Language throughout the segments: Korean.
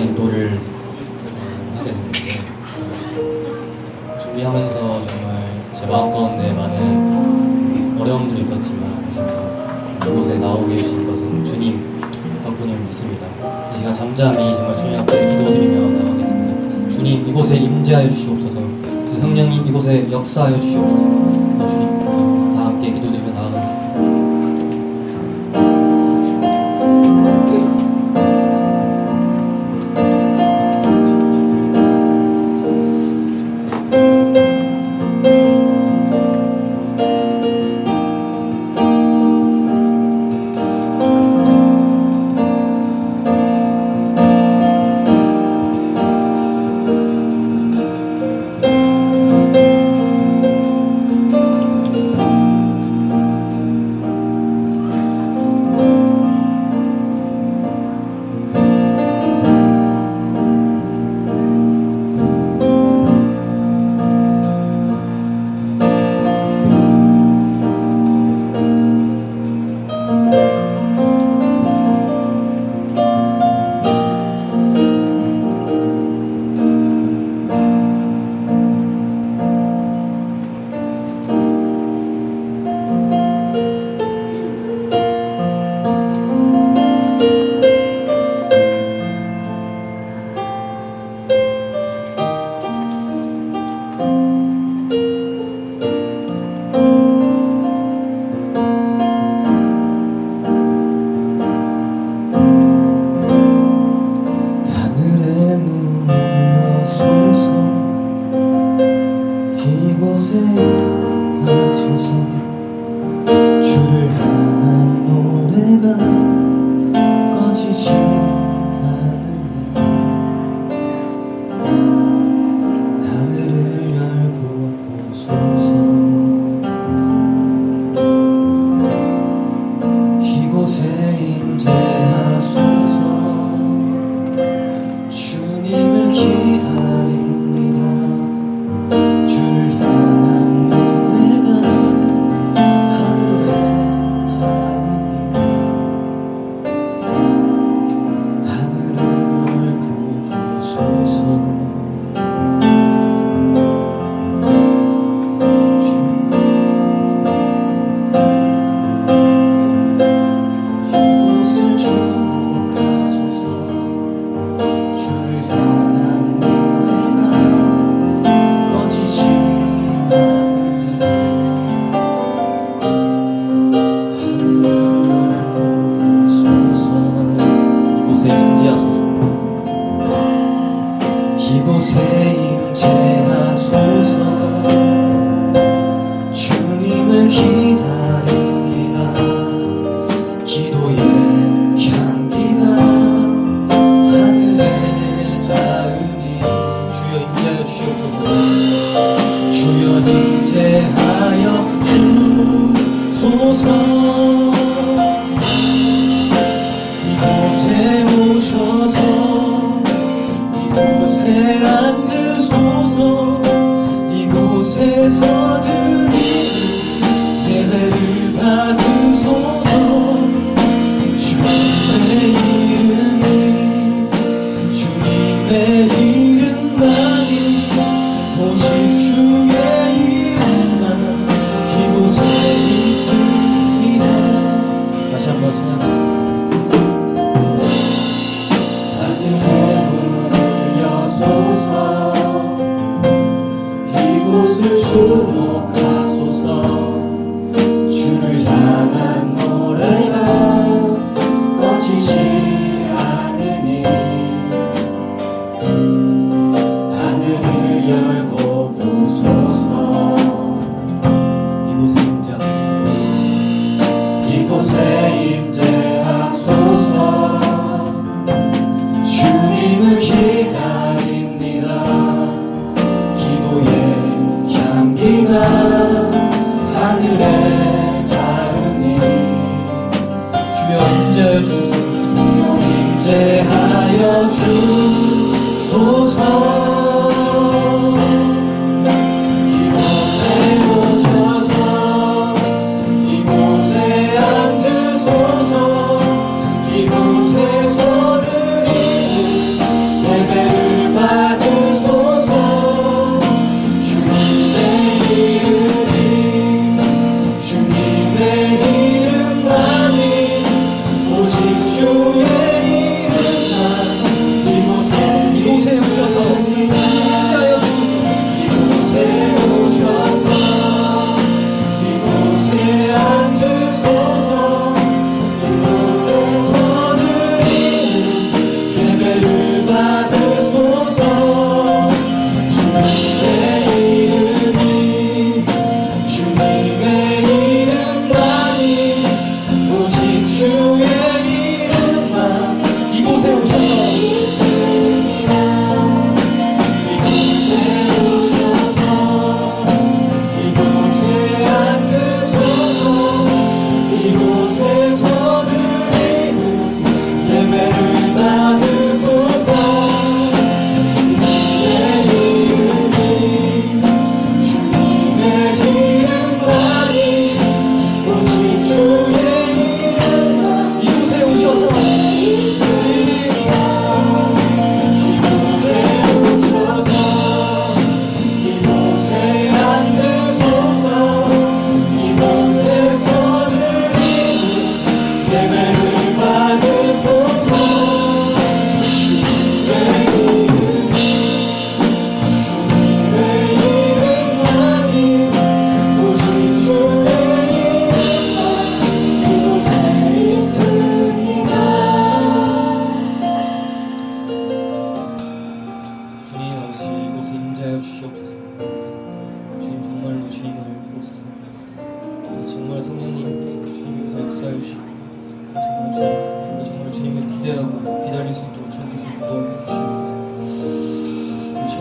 찬양 인도를 하게 됐는데 준비하면서 정말 제 마음 가운데 많은 어려움들이 있었지만 이곳에 나오고 계신 것은 주님 덕분을 믿습니다. 이 시간 잠잠히 정말 주님 앞에 기도드리며 나가겠습니다. 주님 이곳에 임재하여 주시옵소서. 성령님 이곳에 역사하여 주시옵소서. 주님 다 함께 기도드리며 나아가겠습니다. 이곳에 하소서. 주를 향한 노래가 꺼지지 않으니 하늘을 열고 보소서. 이곳에 임재하소서. 주님을 기다립니다. 주를 향한 노래가 하늘에 닿으니 하늘을 열고 보소서. 이곳을 주목하소서. 주를 향한 노래가 꺼지지 않으니 하늘을 열고 보소서. 이곳에 임재하소서. 이곳에 임재하소서. 주님을 기다립니다. 기도의 향기가 하늘에 닿으니 주여 임재하여 주시옵소서. 주여 임재하여 주소서. 이곳에 오셔서 이곳에 앉으소서. 이곳에서 드리는 예배를 받으소서. 주님의 이름이 주님의 이름만이 오직 주의 이름만 이곳에 있습니다. 다시 한번 찬양하겠습니다. 하늘의 문을 여소서. 이곳을 주목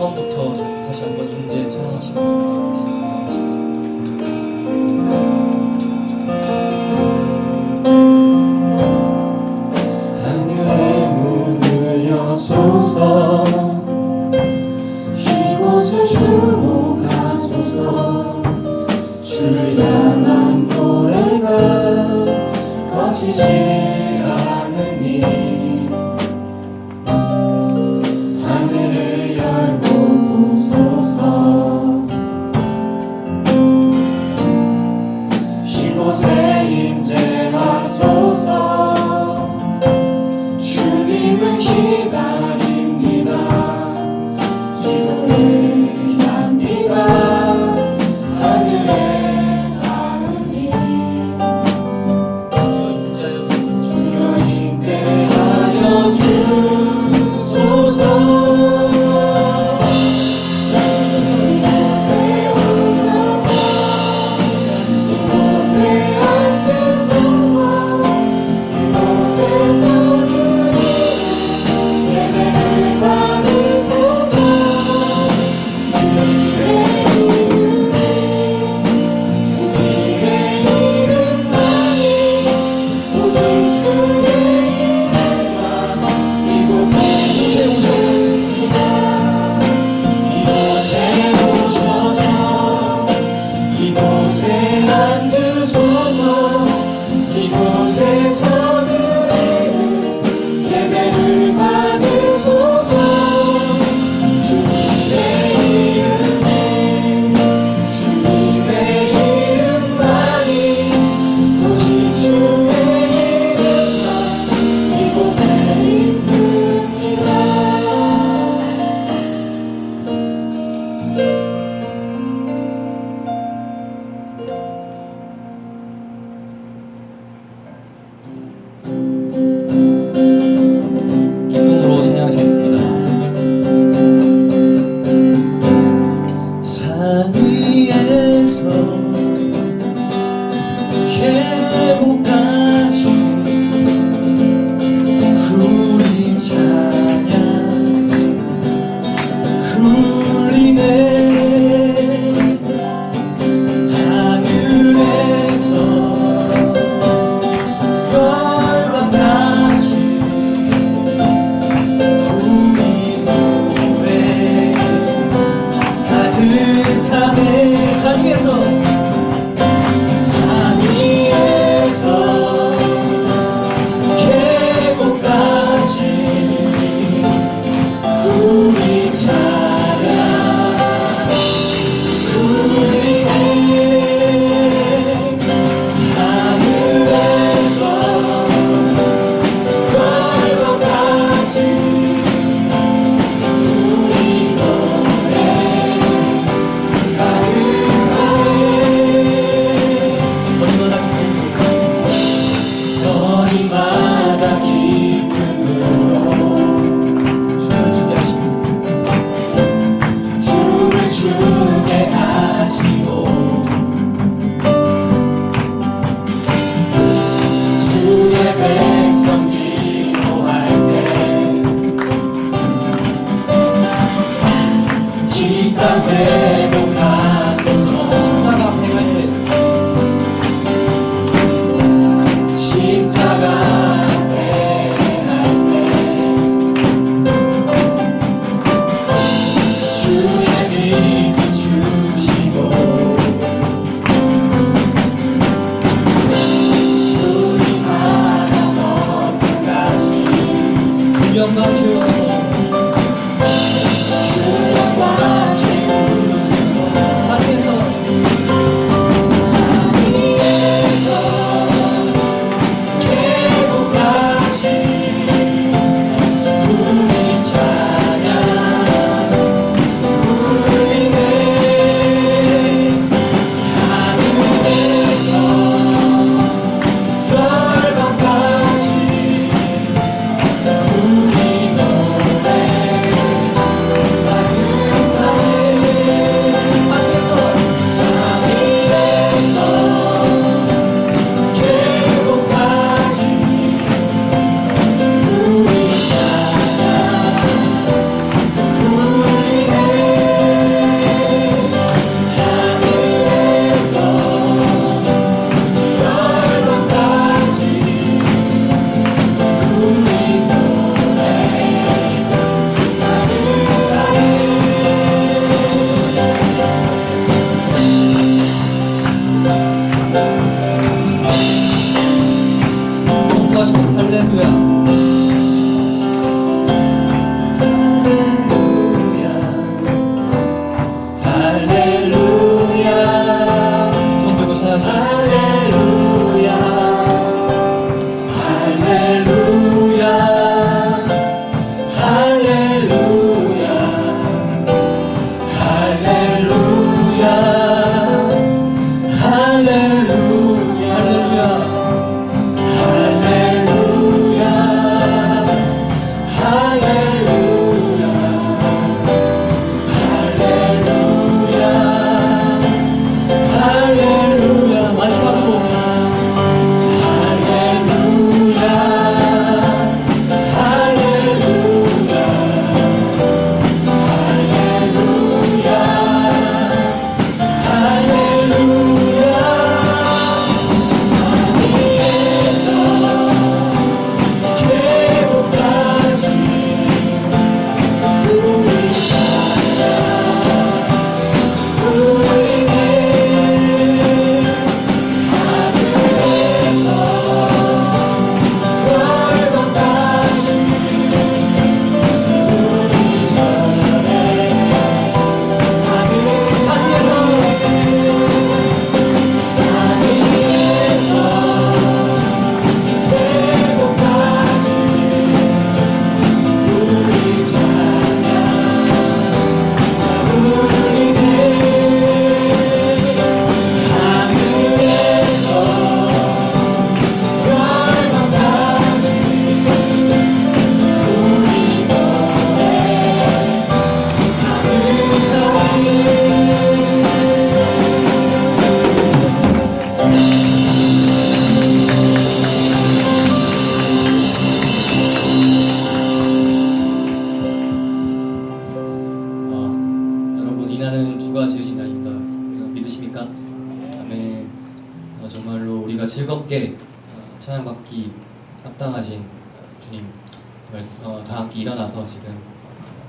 처음부터 다시 한번 임재 찬양하시면서 하늘의 문을 여소서 이곳을 주목하소서 주를 향한 노래가 거치지 않으니 하늘을 열고 보소서 이곳에 임재하소서 주님을 기다립니다 기도의 향기가 하늘에 닿으니 주여 임재하여 주소서 이곳에 앉으소서 이곳에서 드리는 예배를 받으소서 주님의 이름에 주님의 이름만이 오직 주의 이름만 이곳에 있습니다 기쁨으로 찬양하시겠습니다. 산 위에서 계곡까지 우리 찬양 울리네 하늘에서 열방까지 우리 노래 가득하네 산 위에서 계곡까지 우리 찬양 울리네 하늘에서 열방까지 우리 노래 거리마다 기쁨으로 주를 주게 하시고 이날은 주가 지으신 날입니다. 믿으십니까? 아멘. 정말로 우리가 즐겁게 찬양받기 합당하신 주님, 정말 다 함께 일어나서 지금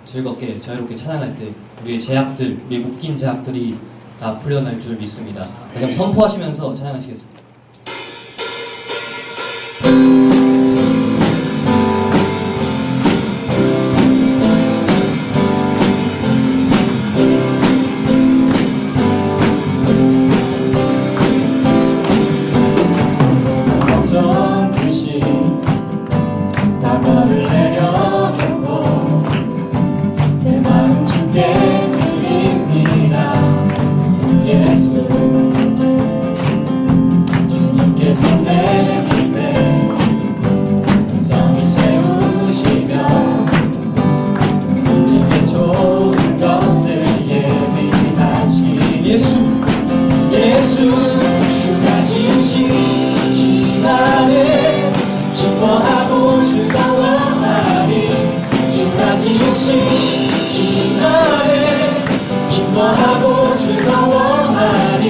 즐겁게 자유롭게 찬양할 때 우리의 제약들, 우리의 묶인 제약들이 다 풀려날 줄 믿습니다. 다시 한번 선포하시면서 찬양하시겠습니다. 걱정 없이 나발을 내려놓고 내 마음 주께 드립니다. 예수 주님께서 내 곁에 성이 세우시며 우리에게 좋은 것을 예비하신 예수 주가 지으신 이 날에 기뻐하고 즐거워하리. 주가 지으신 이 날에 기뻐하고 즐거워하리.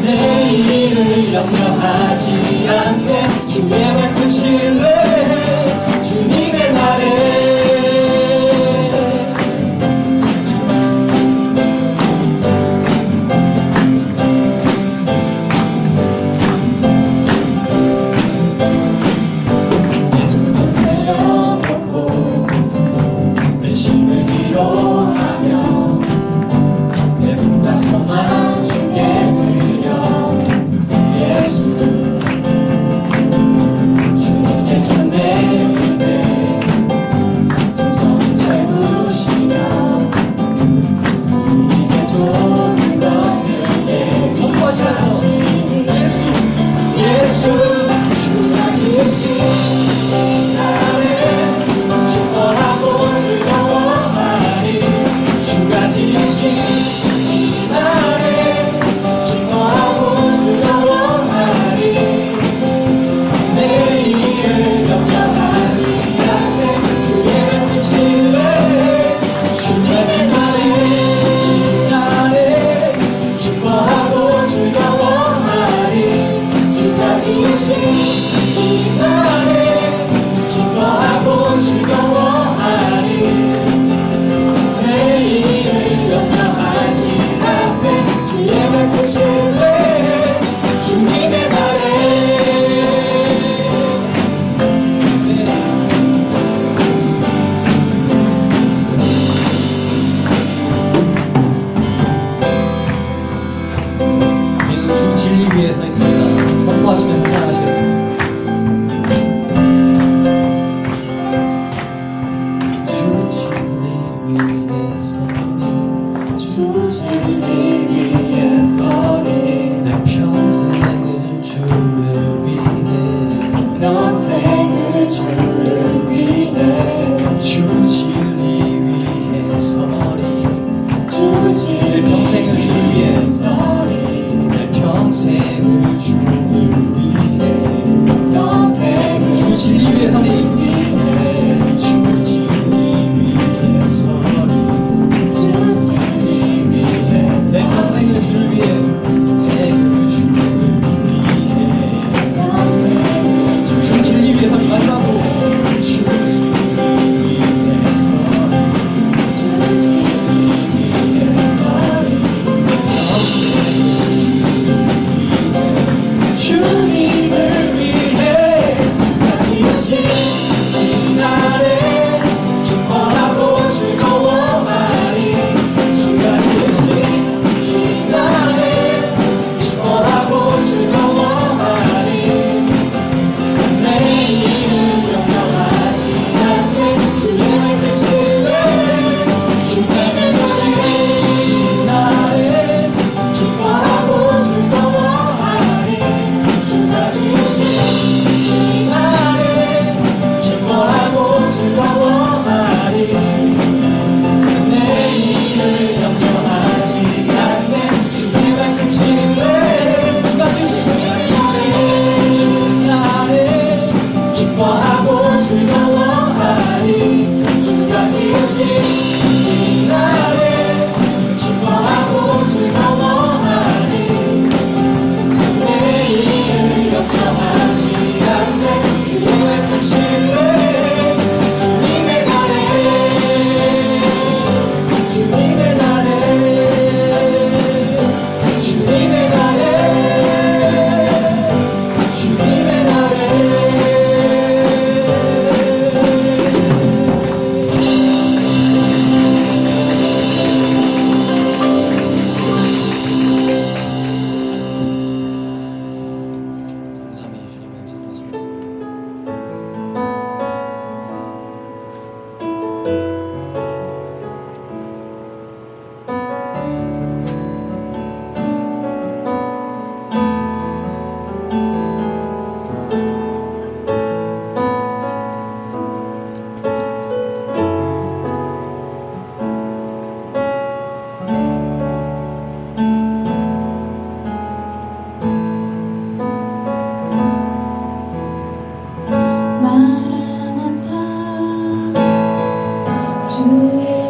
내일을 염려하지 않되 주의 말씀 신뢰해. 주님의 말에 기도하며 내 분과 소망 주께 드려. 예수 주님께서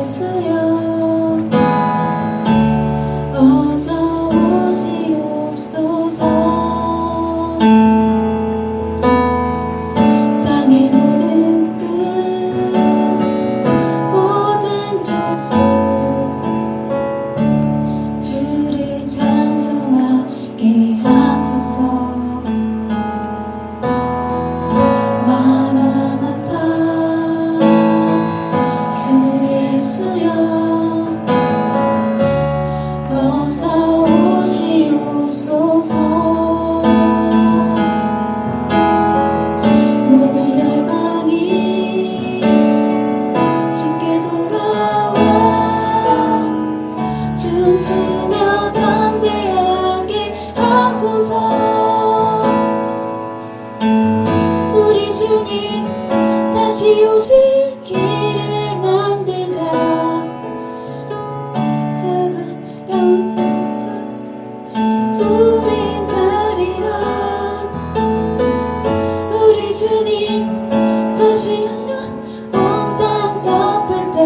예수여 어서 오시옵소서. 땅의 모든 끝 모든 족속 주를 찬송하게 하소서. 마라나타 주 예수여 어서 오시옵소서. 모든 열방이 주께 돌아와 춤추며 경배하게 하소서. 우리 주님 다시 오실 길을 만들자. 우린 가리라. 우리 주님 다시 온 땅 덮을 때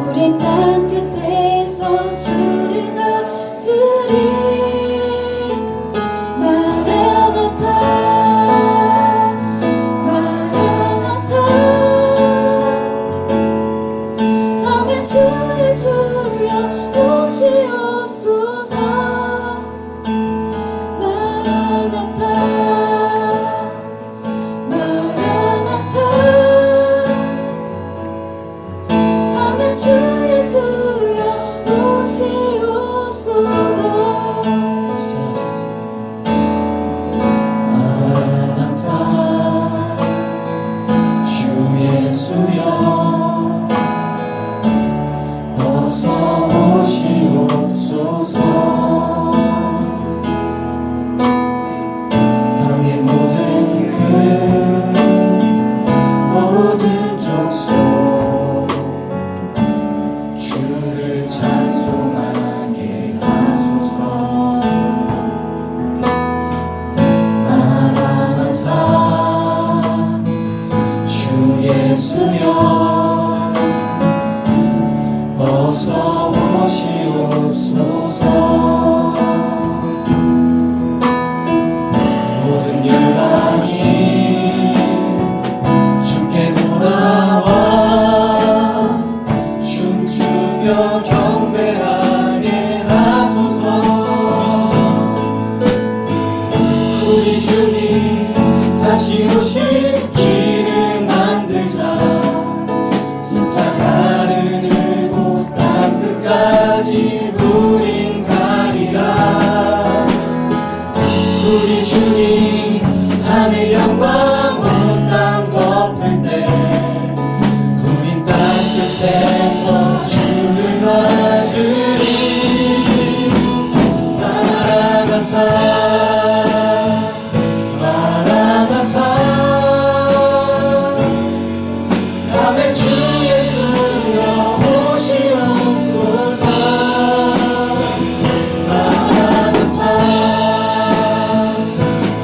우린 땅 끝에서 주를 맞으리. 마라나타 마라나타 아멘. 주 예수여 오시옵소서. 마라나타 마라나타 아멘. 주 예수여 오시옵소서. 마라나타 주 예수여 어서 오시옵소서. 땅의 모든 끝 모든 족속 주를 찬송하게 하소서. 마라나타 주 예수여 어서 오시옵소서. 모든 열방이 주께 돌아와 춤추며 경배하게 하소서. 우리 주님 다시 오실 길을 만들자. 십자가를 들고 땅 끝까지 우린 가리라. 우리 주님 하늘 영광 온 땅 덮을 때 우린 땅 끝에서 주를 맞으리. 마라나타 마라나타 아멘. 주 예수여 오시옵소서. 마라나타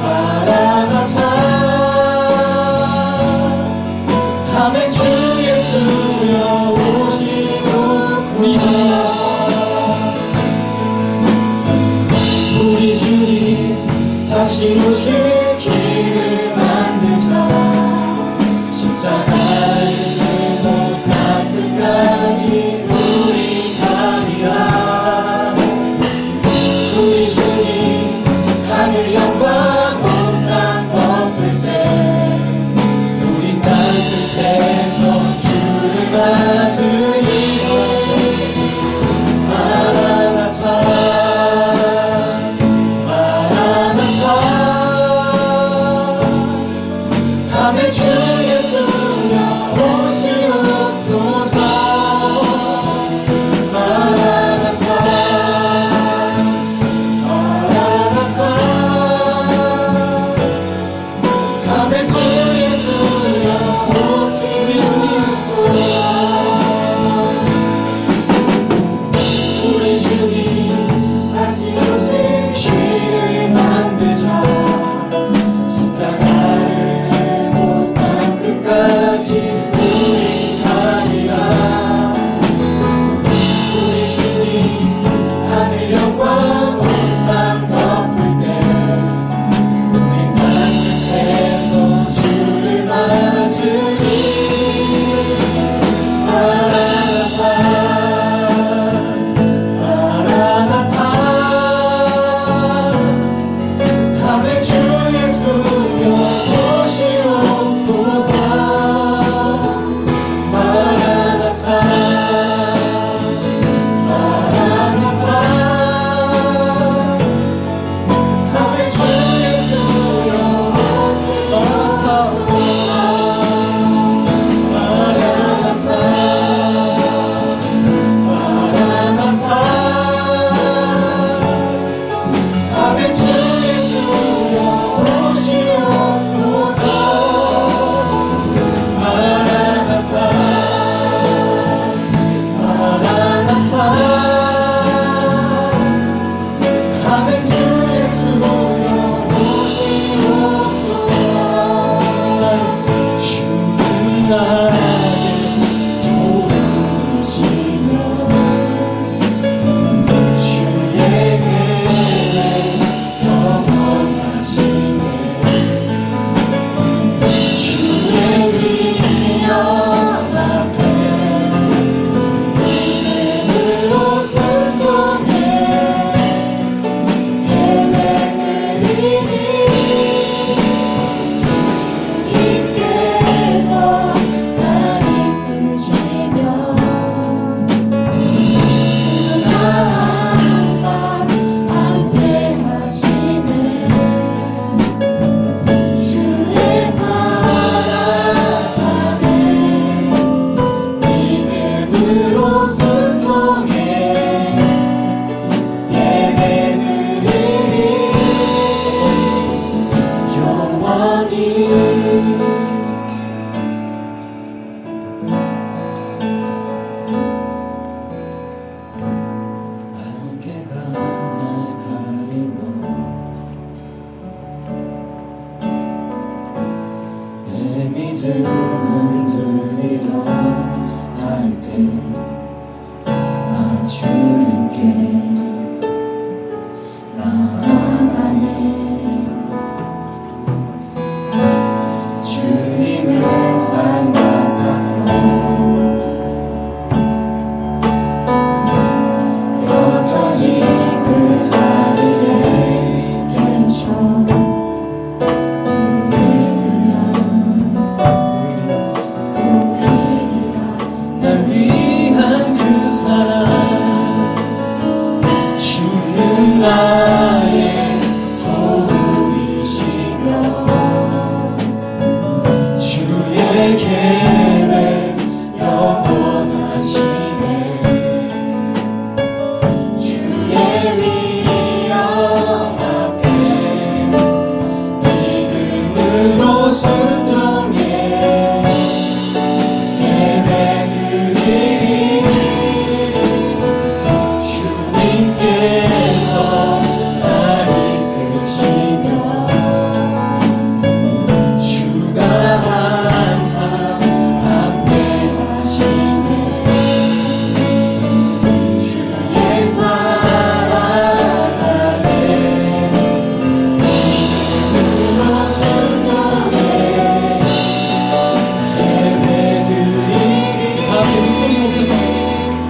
마라나타 아멘. 주 예수여 오시옵소서. 우리 주님 다시 오실 길을 만들자. 십자가를 들고 땅 끝까지 우리 가리라. 우리 주님 하늘 영광 온 땅 덮을 때 우린 땅 끝에서 주를 맞으리. 마라나타 마라나타 아멘. 주 예수여 오시옵소서. 마라나타 마라나타 아멘. 주 예수여 오시옵소서. 나 주님께 나아가네. 주님의 산 같아서 여전히 그 자리에 계셔. 눈을 들면 보이리라 날 위한 그 사랑. 주는 나의 도움이시며 주의 계획 영원하시네. 주의 위엄 앞에 믿음으로 순종해 예배드리리. 주님께서 날 이끄시며 주가 항상 함께하시네. 주의 사랑 안에 믿음으로 순종해 예배드리리. 다 함께 목소리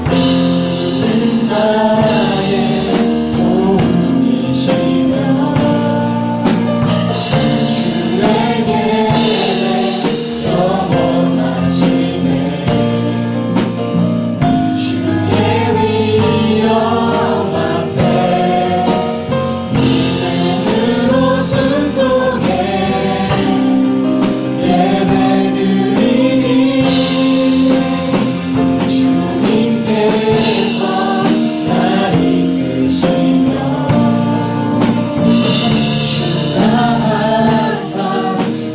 높여서 나의 도움이시며 주의 계획 영원하시네. 주의 위엄 앞에 믿음으로 순종해 예배드리니. 주님께서 날 이끄시며 주가 항상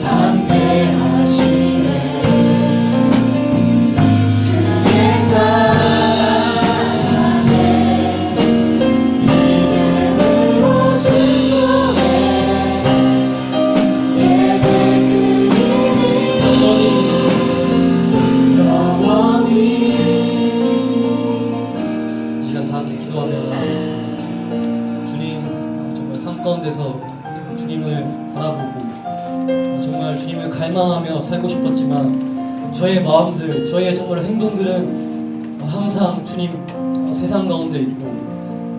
함께하시네. 주의 사랑 안에 믿음으로 순종해 예배드리니. 영원히 이 시간 다 함께 기도하며 나아가겠습니다. 주님, 정말 삶 가운데서 주님을 바라보고 정말 주님을 갈망하며 살고 싶었지만 저의 마음들, 저의 정말 행동들은 항상 주님 세상 가운데 있고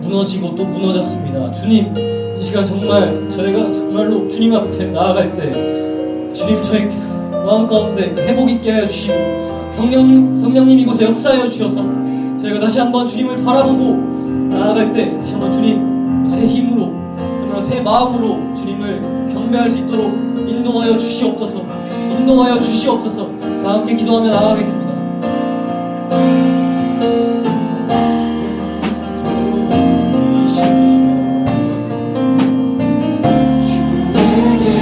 무너지고 또 무너졌습니다. 주님, 이 시간 정말 저희가 정말로 주님 앞에 나아갈 때 주님 저희 마음 가운데 회복 있게 하여 주시고 성령님 이곳에 역사하여 주셔서 저희가 다시 한번 주님을 바라보고 나아갈 때 다시 한번 주님 새 힘으로 정말 새 마음으로 주님을 경배할 수 있도록 인도하여 주시옵소서. 다 함께 기도하며 나아가겠습니다. 주님의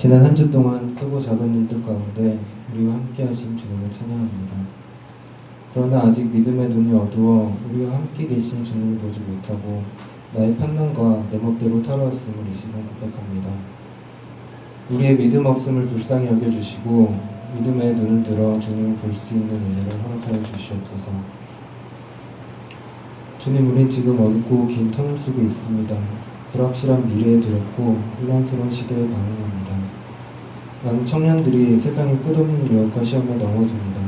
지난 한 주 동안 크고 작은 일들 가운데 우리와 함께 하신 주님을 찬양합니다. 그러나 아직 믿음의 눈이 어두워 우리와 함께 계신 주님을 보지 못하고 나의 판단과 내 멋대로 살아왔음을 이 시간 고백합니다. 우리의 믿음 없음을 불쌍히 여겨주시고 믿음의 눈을 들어 주님을 볼 수 있는 은혜를 허락하여 주시옵소서. 주님, 우린 지금 어둡고 긴 터널 속에 있습니다. 불확실한 미래에 두렵고 혼란스러운 시대에 방황합니다. 많은 청년들이 세상의 끝없는 유혹과 시험에 넘어집니다.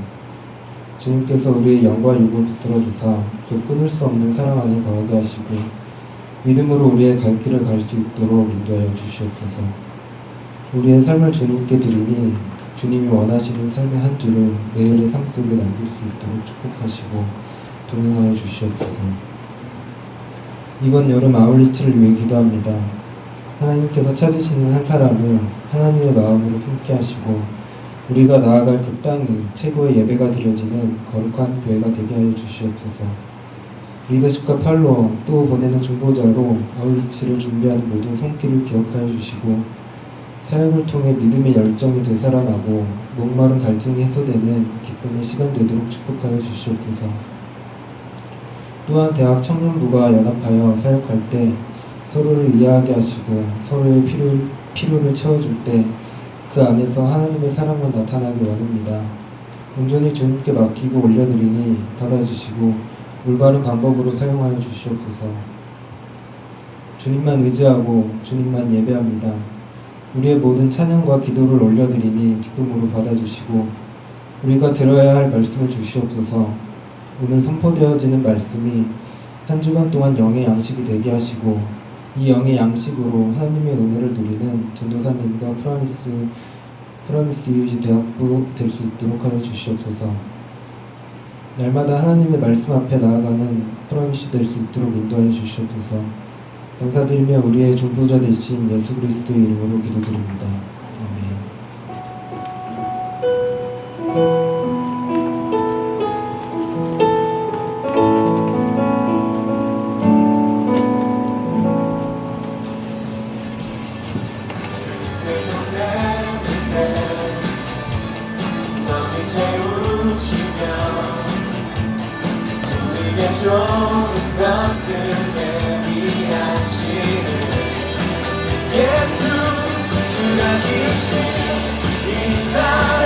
주님께서 우리의 영과 육을 붙들어 주사 그 끊을 수 없는 사랑 안에 거하게 하시고 믿음으로 우리의 갈 길을 갈 수 있도록 인도하여 주시옵소서. 우리의 삶을 주님께 드리니 주님이 원하시는 삶의 한 줄을 매일의 삶 속에 남길 수 있도록 축복하시고 동행하여 주시옵소서. 이번 여름 아울리치를 위해 기도합니다. 하나님께서 찾으시는 한 사람을 하나님의 마음으로 품게 하시고 우리가 나아갈 그 땅이 최고의 예배가 드려지는 거룩한 교회가 되게 하여 주시옵소서. 리더십과 팔로 또 보내는 중보자로 아울리치를 준비하는 모든 손길을 기억하여 주시고 사역을 통해 믿음의 열정이 되살아나고 목마른 갈증이 해소되는 기쁨의 시간 되도록 축복하여 주시옵소서. 또한 대학 청년부가 연합하여 사역할 때 서로를 이해하게 하시고 서로의 필요를 채워줄 때 그 안에서 하나님의 사랑만 나타나길 원합니다. 온전히 주님께 맡기고 올려드리니 받아주시고 올바른 방법으로 사용하여 주시옵소서. 주님만 의지하고 주님만 예배합니다. 우리의 모든 찬양과 기도를 올려드리니 기쁨으로 받아주시고 우리가 들어야 할 말씀을 주시옵소서. 오늘 선포되어지는 말씀이 한 주간 동안 영의 양식이 되게 하시고 이 영의 양식으로 하나님의 은혜를 누리는 전도사님과 프라미스 유지 대학부 될 수 있도록 하여 주시옵소서. 날마다 하나님의 말씀 앞에 나아가는 프라미스 될 수 있도록 인도하여 주시옵소서. 감사드리며 우리의 존부자 되신 예수 그리스도의 이름으로 기도드립니다. 아멘. 좋은 것을 예비하시는 예수 주가 지신 이 날에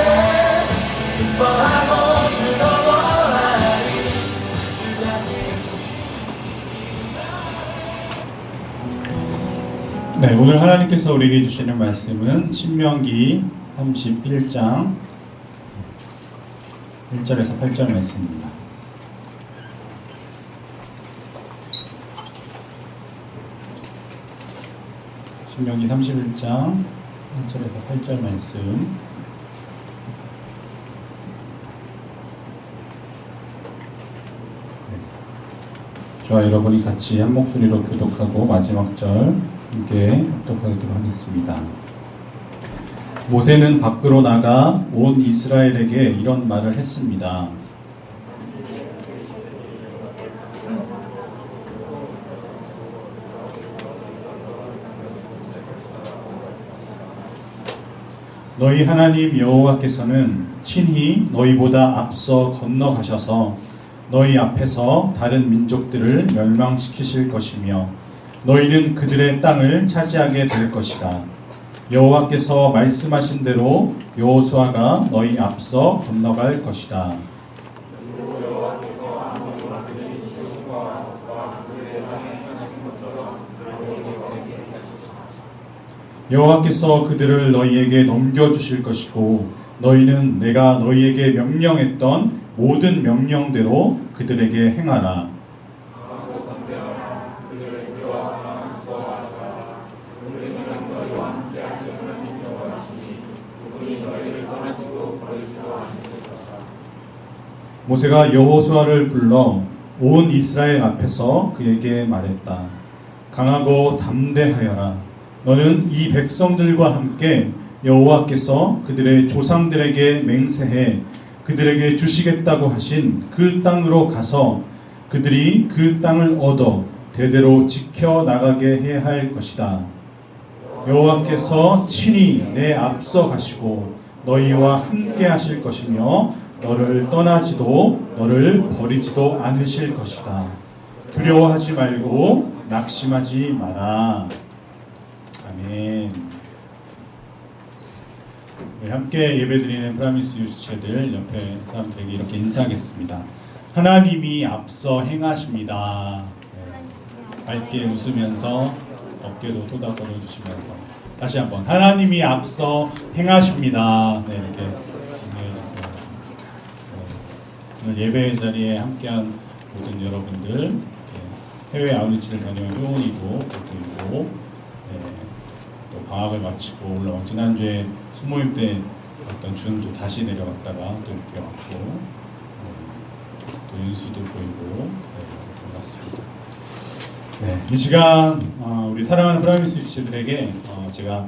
기뻐하고 즐거워하리 주가 지신 네, 오늘 하나님께서 우리에게 주시는 말씀은 신명기 31장 1절에서 8절 말씀입니다. 신명기 31장 1절에서 8절 말씀. 저와 여러분이 같이 한 목소리로 교독하고 마지막 절 함께 합독하도록 하겠습니다. 모세는 밖으로 나가 온 이스라엘에게 이런 말을 했습니다. 너희 하나님 여호와께서는 친히 너희보다 앞서 건너가셔서 너희 앞에서 다른 민족들을 멸망시키실 것이며 너희는 그들의 땅을 차지하게 될 것이다. 여호와께서 말씀하신 대로 여호수아가 너희 앞서 건너갈 것이다. 여호와께서 그들을 너희에게 넘겨주실 것이고 너희는 내가 너희에게 명령했던 모든 명령대로 그들에게 행하라. 모세가 여호수아를 불러 온 이스라엘 앞에서 그에게 말했다. 강하고 담대하여라. 너는 이 백성들과 함께 여호와께서 그들의 조상들에게 맹세해 그들에게 주시겠다고 하신 그 땅으로 가서 그들이 그 땅을 얻어 대대로 지켜 나가게 해야 할 것이다. 여호와께서 친히 내 앞서 가시고 너희와 함께 하실 것이며 너를 떠나지도 너를 버리지도 않으실 것이다. 두려워하지 말고 낙심하지 마라. 아멘. 우리 함께 예배드리는 프라미스 유치체들 옆에 사람들에게 이렇게 인사하겠습니다. 하나님이 앞서 행하십니다. 네. 밝게 웃으면서 어깨도 토닥거려 주시면서 다시 한번 하나님이 앞서 행하십니다. 네, 이렇게 인사해 주세요. 오늘 예배 자리에 함께한 모든 여러분들, 해외 아웃리치를 다녀온 회원이고 그리고 또 방학을 마치고 올라온 지난주에 수모임 때 어떤 준도 다시 내려갔다가 또 이렇게 왔고 또 윤수도 보이고 반갑습니다. 네, 이 시간 우리 사랑하는 프라미스 유치들에게 제가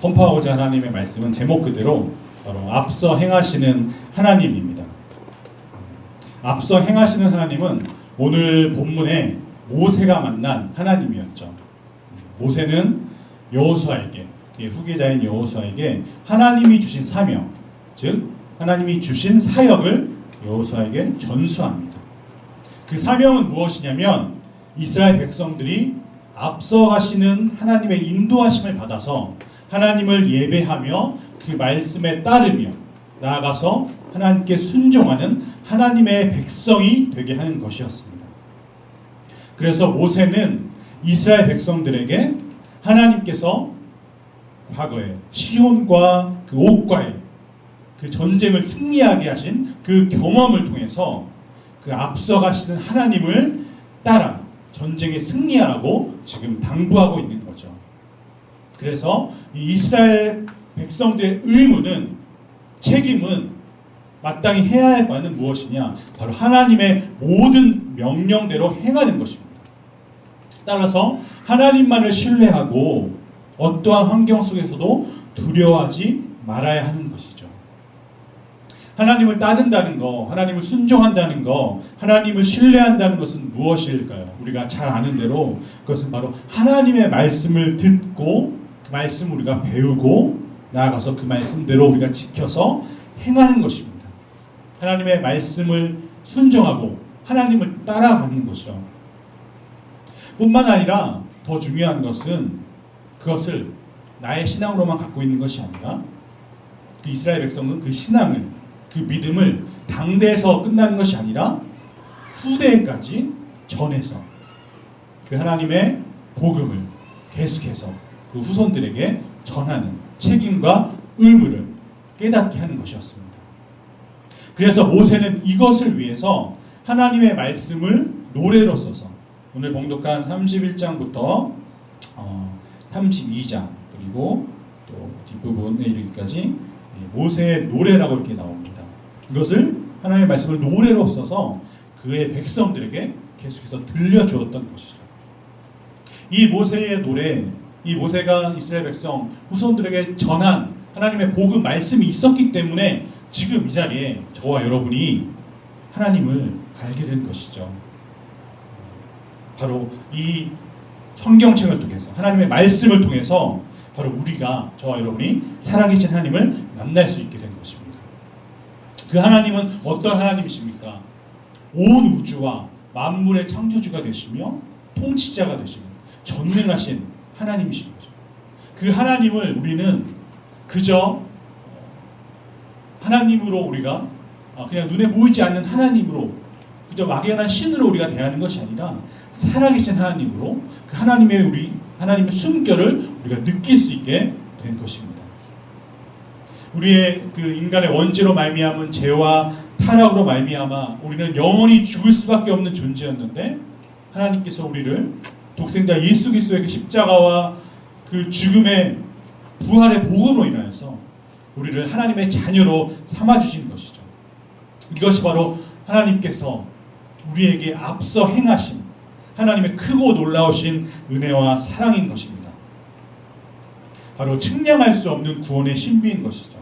선포하고자 하는 하나님의 말씀은 제목 그대로 바로 앞서 행하시는 하나님입니다. 앞서 행하시는 하나님은 오늘 본문에 모세가 만난 하나님이었죠. 모세는 여호수아에게, 그의 후계자인 여호수아에게 하나님이 주신 사명, 즉 하나님이 주신 사역을 여호수아에게 전수합니다. 그 사명은 무엇이냐면 이스라엘 백성들이 앞서가시는 하나님의 인도하심을 받아서 하나님을 예배하며 그 말씀에 따르며 나아가서 하나님께 순종하는 하나님의 백성이 되게 하는 것이었습니다. 그래서 모세는 이스라엘 백성들에게 하나님께서 과거에 시온과 그 옥과의 그 전쟁을 승리하게 하신 그 경험을 통해서 그 앞서가시는 하나님을 따라 전쟁에 승리하라고 지금 당부하고 있는 거죠. 그래서 이 이스라엘 백성들의 의무는, 책임은 마땅히 해야 할 바는 무엇이냐? 바로 하나님의 모든 명령대로 행하는 것입니다. 따라서 하나님만을 신뢰하고 어떠한 환경 속에서도 두려워하지 말아야 하는 것이죠. 하나님을 따른다는 거, 하나님을 순종한다는 거, 하나님을 신뢰한다는 것은 무엇일까요? 우리가 잘 아는 대로 그것은 바로 하나님의 말씀을 듣고 그 말씀을 우리가 배우고 나아가서 그 말씀대로 우리가 지켜서 행하는 것입니다. 하나님의 말씀을 순종하고 하나님을 따라가는 것이죠. 뿐만 아니라 더 중요한 것은 그것을 나의 신앙으로만 갖고 있는 것이 아니라 그 이스라엘 백성은 그 신앙을, 그 믿음을 당대에서 끝나는 것이 아니라 후대에까지 전해서 그 하나님의 복음을 계속해서 그 후손들에게 전하는 책임과 의무를 깨닫게 하는 것이었습니다. 그래서 모세는 이것을 위해서 하나님의 말씀을 노래로 써서 오늘 봉독한 31장부터 32장 그리고 또 뒷부분에 이르기까지 모세의 노래라고 이렇게 나옵니다. 이것을 하나님의 말씀을 노래로 써서 그의 백성들에게 계속해서 들려주었던 것이죠. 이 모세의 노래, 이 모세가 이스라엘 백성 후손들에게 전한 하나님의 복음 말씀이 있었기 때문에 지금 이 자리에 저와 여러분이 하나님을 알게 된 것이죠. 바로 이 성경책을 통해서 하나님의 말씀을 통해서 바로 우리가, 저와 여러분이 살아계신 하나님을 만날 수 있게 된 것입니다. 그 하나님은 어떤 하나님이십니까? 온 우주와 만물의 창조주가 되시며 통치자가 되시는 전능하신 하나님이신 거죠. 그 하나님을 우리는 그저 하나님으로 우리가 그냥 눈에 보이지 않는 하나님으로 그저 막연한 신으로 우리가 대하는 것이 아니라 살아계신 하나님으로 그 하나님의 숨결을 우리가 느낄 수 있게 된 것입니다. 우리의 그 인간의 원죄로 말미암은 죄와 타락으로 말미암아 우리는 영원히 죽을 수밖에 없는 존재였는데 하나님께서 우리를 독생자 예수 그리스도의 그 십자가와 그 죽음의 부활의 복음으로 인하여서 우리를 하나님의 자녀로 삼아주신 것이죠. 이것이 바로 하나님께서 우리에게 앞서 행하신 하나님의 크고 놀라우신 은혜와 사랑인 것입니다. 바로 측량할 수 없는 구원의 신비인 것이죠.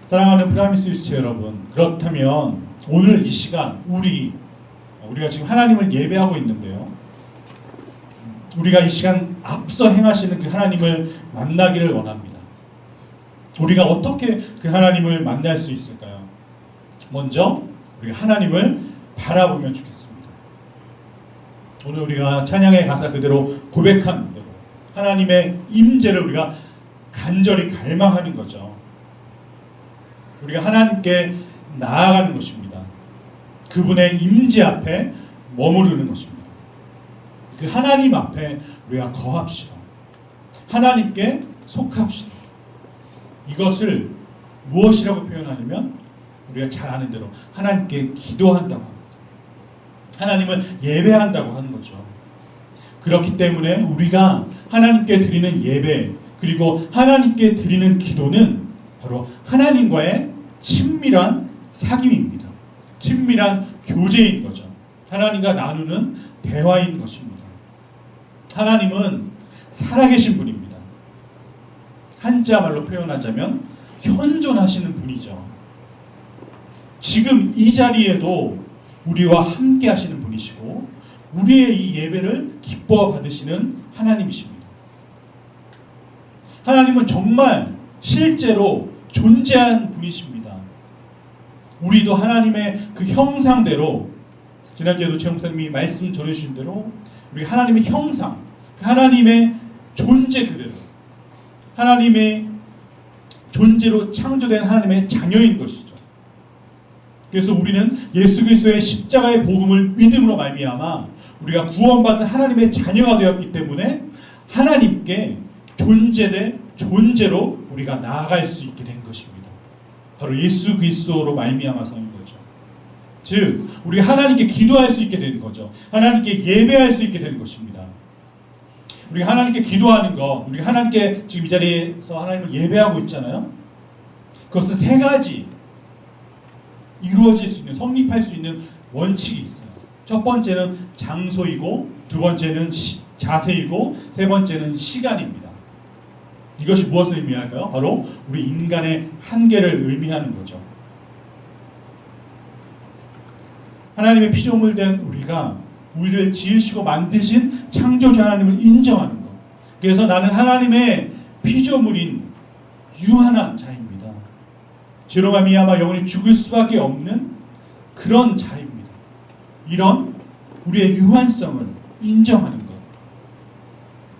사랑하는 프라미스 유치체 여러분, 그렇다면 오늘 이 시간 우리가 지금 하나님을 예배하고 있는데요. 우리가 이 시간 앞서 행하시는 그 하나님을 만나기를 원합니다. 우리가 어떻게 그 하나님을 만날 수 있을까요? 먼저 우리가 하나님을 바라보면 좋겠습니다. 오늘 우리가 찬양의 가사 그대로 고백한 대로 하나님의 임재를 우리가 간절히 갈망하는 거죠. 우리가 하나님께 나아가는 것입니다. 그분의 임재 앞에 머무르는 것입니다. 그 하나님 앞에 우리가 거합시다. 하나님께 속합시다. 이것을 무엇이라고 표현하냐면 우리가 잘 아는 대로 하나님께 기도한다고 합니다. 하나님을 예배한다고 하는 거죠. 그렇기 때문에 우리가 하나님께 드리는 예배 그리고 하나님께 드리는 기도는 바로 하나님과의 친밀한 사귐입니다. 친밀한 교제인 거죠. 하나님과 나누는 대화인 것입니다. 하나님은 살아계신 분입니다. 한자 말로 표현하자면 현존하시는 분이죠. 지금 이 자리에도 우리와 함께 하시는 분이시고 우리의 이 예배를 기뻐 받으시는 하나님이십니다. 하나님은 정말 실제로 존재한 분이십니다. 우리도 하나님의 그 형상대로 지난주에도 최 목사님이 말씀 전해주신 대로 우리 하나님의 형상, 하나님의 존재 그대로 하나님의 존재로 창조된 하나님의 자녀인 것이죠. 그래서 우리는 예수 그리스도의 십자가의 복음을 믿음으로 말미암아 우리가 구원받은 하나님의 자녀가 되었기 때문에 하나님께 존재로 우리가 나아갈 수 있게 된 것입니다. 바로 예수 그리스도로 말미암아서인 거죠. 즉 우리 하나님께 기도할 수 있게 되는 거죠. 하나님께 예배할 수 있게 되는 것입니다. 우리가 하나님께 기도하는 것, 우리가 하나님께 지금 이 자리에서 하나님을 예배하고 있잖아요. 그것은 세 가지 이루어질 수 있는, 성립할 수 있는 원칙이 있어요. 첫 번째는 장소이고, 두 번째는 자세이고, 세 번째는 시간입니다. 이것이 무엇을 의미할까요? 바로 우리 인간의 한계를 의미하는 거죠. 하나님의 피조물 된 우리를 지으시고 만드신 창조주 하나님을 인정하는 것. 그래서 나는 하나님의 피조물인 유한한 자입니다. 죄로 말미암아 영원히 죽을 수밖에 없는 그런 자입니다. 이런 우리의 유한성을 인정하는 것.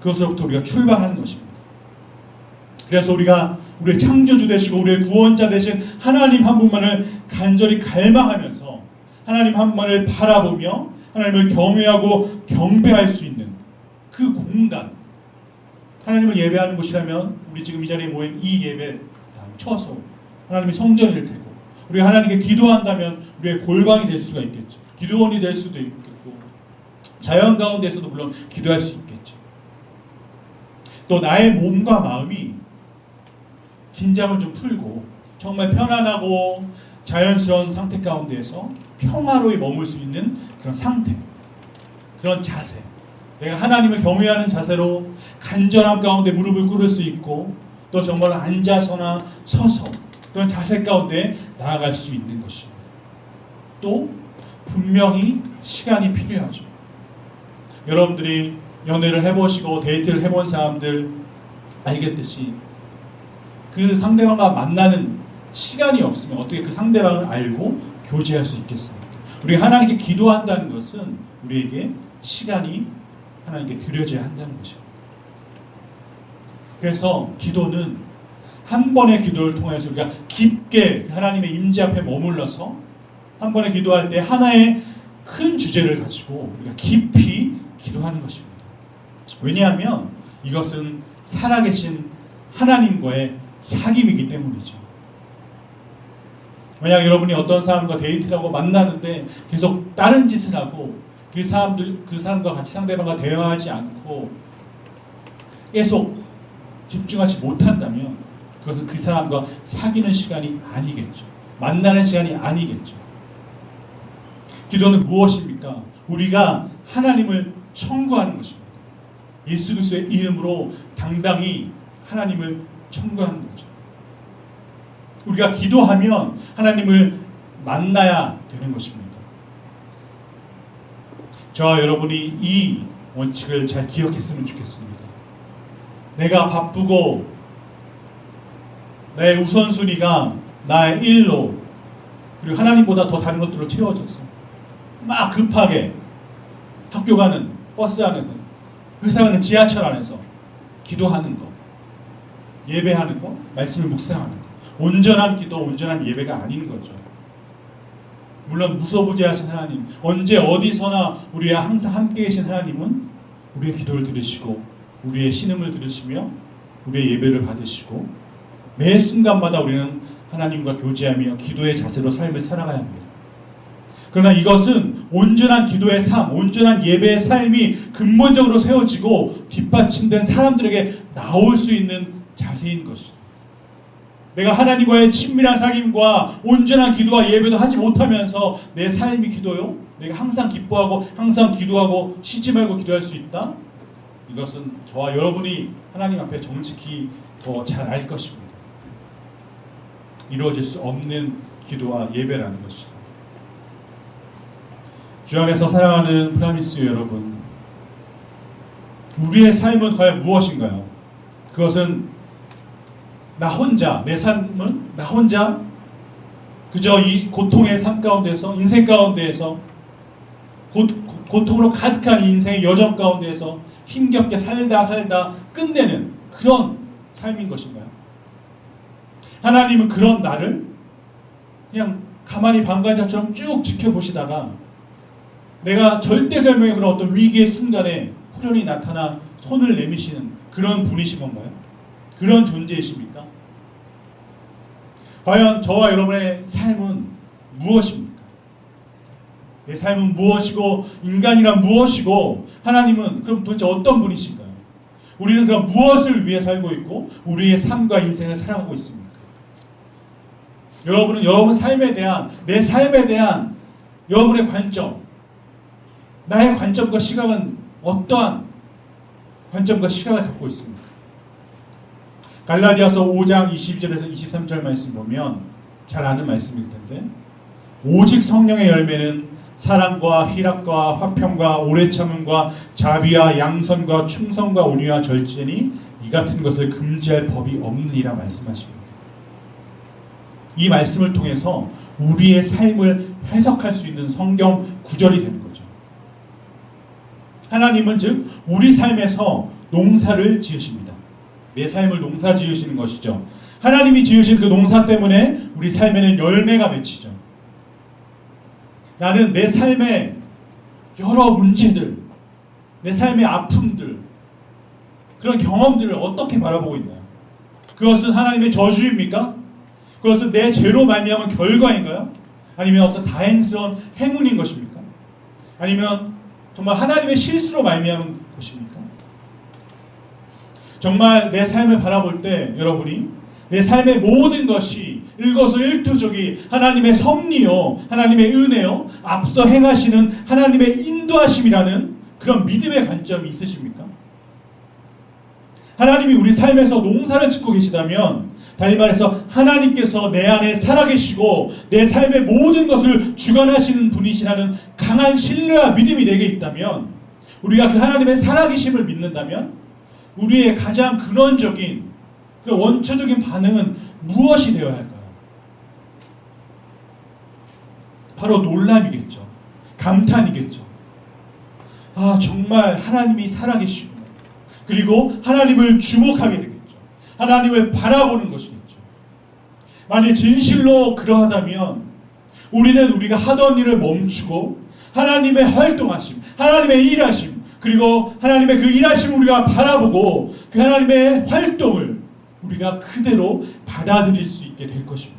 그것으로부터 우리가 출발하는 것입니다. 그래서 우리가 우리의 창조주 되시고 우리의 구원자 되신 하나님 한 분만을 간절히 갈망하면서 하나님 한 분만을 바라보며 하나님을 경외하고 경배할 수 있는 그 공간, 하나님을 예배하는 곳이라면 우리 지금 이 자리에 모인 이 예배 쳐서 하나님의 성전일 테고, 우리가 하나님께 기도한다면 우리의 골방이 될 수가 있겠죠. 기도원이 될 수도 있겠고, 자연 가운데서도 물론 기도할 수 있겠죠. 또 나의 몸과 마음이 긴장을 좀 풀고 정말 편안하고 자연스러운 상태 가운데에서 평화로이 머물 수 있는 그런 상태, 그런 자세, 내가 하나님을 경외하는 자세로 간절함 가운데 무릎을 꿇을 수 있고 또 정말 앉아서나 서서 그런 자세 가운데 나아갈 수 있는 것입니다. 또 분명히 시간이 필요하죠. 여러분들이 연애를 해보시고 데이트를 해본 사람들 알겠듯이 그 상대방과 만나는 시간이 없으면 어떻게 그 상대방을 알고 교제할 수 있겠습니까? 우리가 하나님께 기도한다는 것은 우리에게 시간이 하나님께 드려져야 한다는 것입니다. 그래서 기도는 한 번의 기도를 통해서 우리가 깊게 하나님의 임재 앞에 머물러서 한 번에 기도할 때 하나의 큰 주제를 가지고 우리가 깊이 기도하는 것입니다. 왜냐하면 이것은 살아계신 하나님과의 사귐이기 때문이죠. 만약 여러분이 어떤 사람과 데이트를 하고 만나는데 계속 다른 짓을 하고 그 사람과 같이 상대방과 대화하지 않고 계속 집중하지 못한다면 그것은 그 사람과 사귀는 시간이 아니겠죠. 만나는 시간이 아니겠죠. 기도는 무엇입니까? 우리가 하나님을 청구하는 것입니다. 예수 그리스도의 이름으로 당당히 하나님을 청구하는 거죠. 우리가 기도하면 하나님을 만나야 되는 것입니다. 저와 여러분이 이 원칙을 잘 기억했으면 좋겠습니다. 내가 바쁘고 나의 우선순위가 나의 일로 그리고 하나님보다 더 다른 것들로 채워져서 막 급하게 학교 가는 버스 안에서 회사 가는 지하철 안에서 기도하는 것, 예배하는 것, 말씀을 묵상하는 것, 온전한 기도, 온전한 예배가 아닌 거죠. 물론 무소부재하신 하나님, 언제 어디서나 우리와 항상 함께 계신 하나님은 우리의 기도를 들으시고 우리의 신음을 들으시며 우리의 예배를 받으시고 매 순간마다 우리는 하나님과 교제하며 기도의 자세로 삶을 살아가야 합니다. 그러나 이것은 온전한 기도의 삶, 온전한 예배의 삶이 근본적으로 세워지고 뒷받침된 사람들에게 나올 수 있는 자세인 것이죠. 내가 하나님과의 친밀한 사귐과 온전한 기도와 예배도 하지 못하면서 내 삶이 기도요? 내가 항상 기뻐하고 항상 기도하고 쉬지 말고 기도할 수 있다? 이것은 저와 여러분이 하나님 앞에 정직히 더 잘 알 것입니다. 이루어질 수 없는 기도와 예배라는 것이죠. 주 안에서 사랑하는 프라미스 여러분, 우리의 삶은 과연 무엇인가요? 그것은 나 혼자, 내 삶은 나 혼자 그저 이 고통의 삶 가운데서, 인생 가운데에서 고통으로 가득한 인생의 여정 가운데에서 힘겹게 살다 끝내는 그런 삶인 것인가요? 하나님은 그런 나를 그냥 가만히 방관자처럼 쭉 지켜보시다가 내가 절대절명의 그런 어떤 위기의 순간에 호련히 나타나 손을 내미시는 그런 분이신 건가요? 그런 존재이십니까? 과연 저와 여러분의 삶은 무엇입니까? 내 삶은 무엇이고 인간이란 무엇이고 하나님은 그럼 도대체 어떤 분이신가요? 우리는 그럼 무엇을 위해 살고 있고 우리의 삶과 인생을 살아가고 있습니까? 여러분은 여러분 삶에 대한 내 삶에 대한 여러분의 관점, 나의 관점과 시각은 어떠한 관점과 시각을 갖고 있습니까? 갈라디아서 5장 22절에서 23절 말씀 보면 잘 아는 말씀일 텐데, 오직 성령의 열매는 사랑과 희락과 화평과 오래 참음과 자비와 양선과 충성과 온유와 절제니 이 같은 것을 금지할 법이 없느니라 말씀하십니다. 이 말씀을 통해서 우리의 삶을 해석할 수 있는 성경 구절이 되는 거죠. 하나님은 즉 우리 삶에서 농사를 지으십니다. 내 삶을 농사 지으시는 것이죠. 하나님이 지으신 그 농사 때문에 우리 삶에는 열매가 맺히죠. 나는 내 삶의 여러 문제들, 내 삶의 아픔들, 그런 경험들을 어떻게 바라보고 있나요? 그것은 하나님의 저주입니까? 그것은 내 죄로 말미암은 결과인가요? 아니면 어떤 다행스러운 행운인 것입니까? 아니면 정말 하나님의 실수로 말미암은 것입니까? 정말 내 삶을 바라볼 때 여러분이 내 삶의 모든 것이 일거수일투족이 하나님의 섭리요, 하나님의 은혜요, 앞서 행하시는 하나님의 인도하심이라는 그런 믿음의 관점이 있으십니까? 하나님이 우리 삶에서 농사를 짓고 계시다면, 다시 말해서 하나님께서 내 안에 살아계시고 내 삶의 모든 것을 주관하시는 분이시라는 강한 신뢰와 믿음이 내게 있다면, 우리가 그 하나님의 살아계심을 믿는다면 우리의 가장 근원적인 그 원초적인 반응은 무엇이 되어야 할까요? 바로 놀람이겠죠. 감탄이겠죠. 아, 정말 하나님이 살아계시구나. 그리고 하나님을 주목하게 되겠죠. 하나님을 바라보는 것이겠죠. 만일 진실로 그러하다면 우리는 우리가 하던 일을 멈추고 하나님의 활동하심, 하나님의 일하심, 그리고 하나님의 그 일하심을 우리가 바라보고 그 하나님의 활동을 우리가 그대로 받아들일 수 있게 될 것입니다.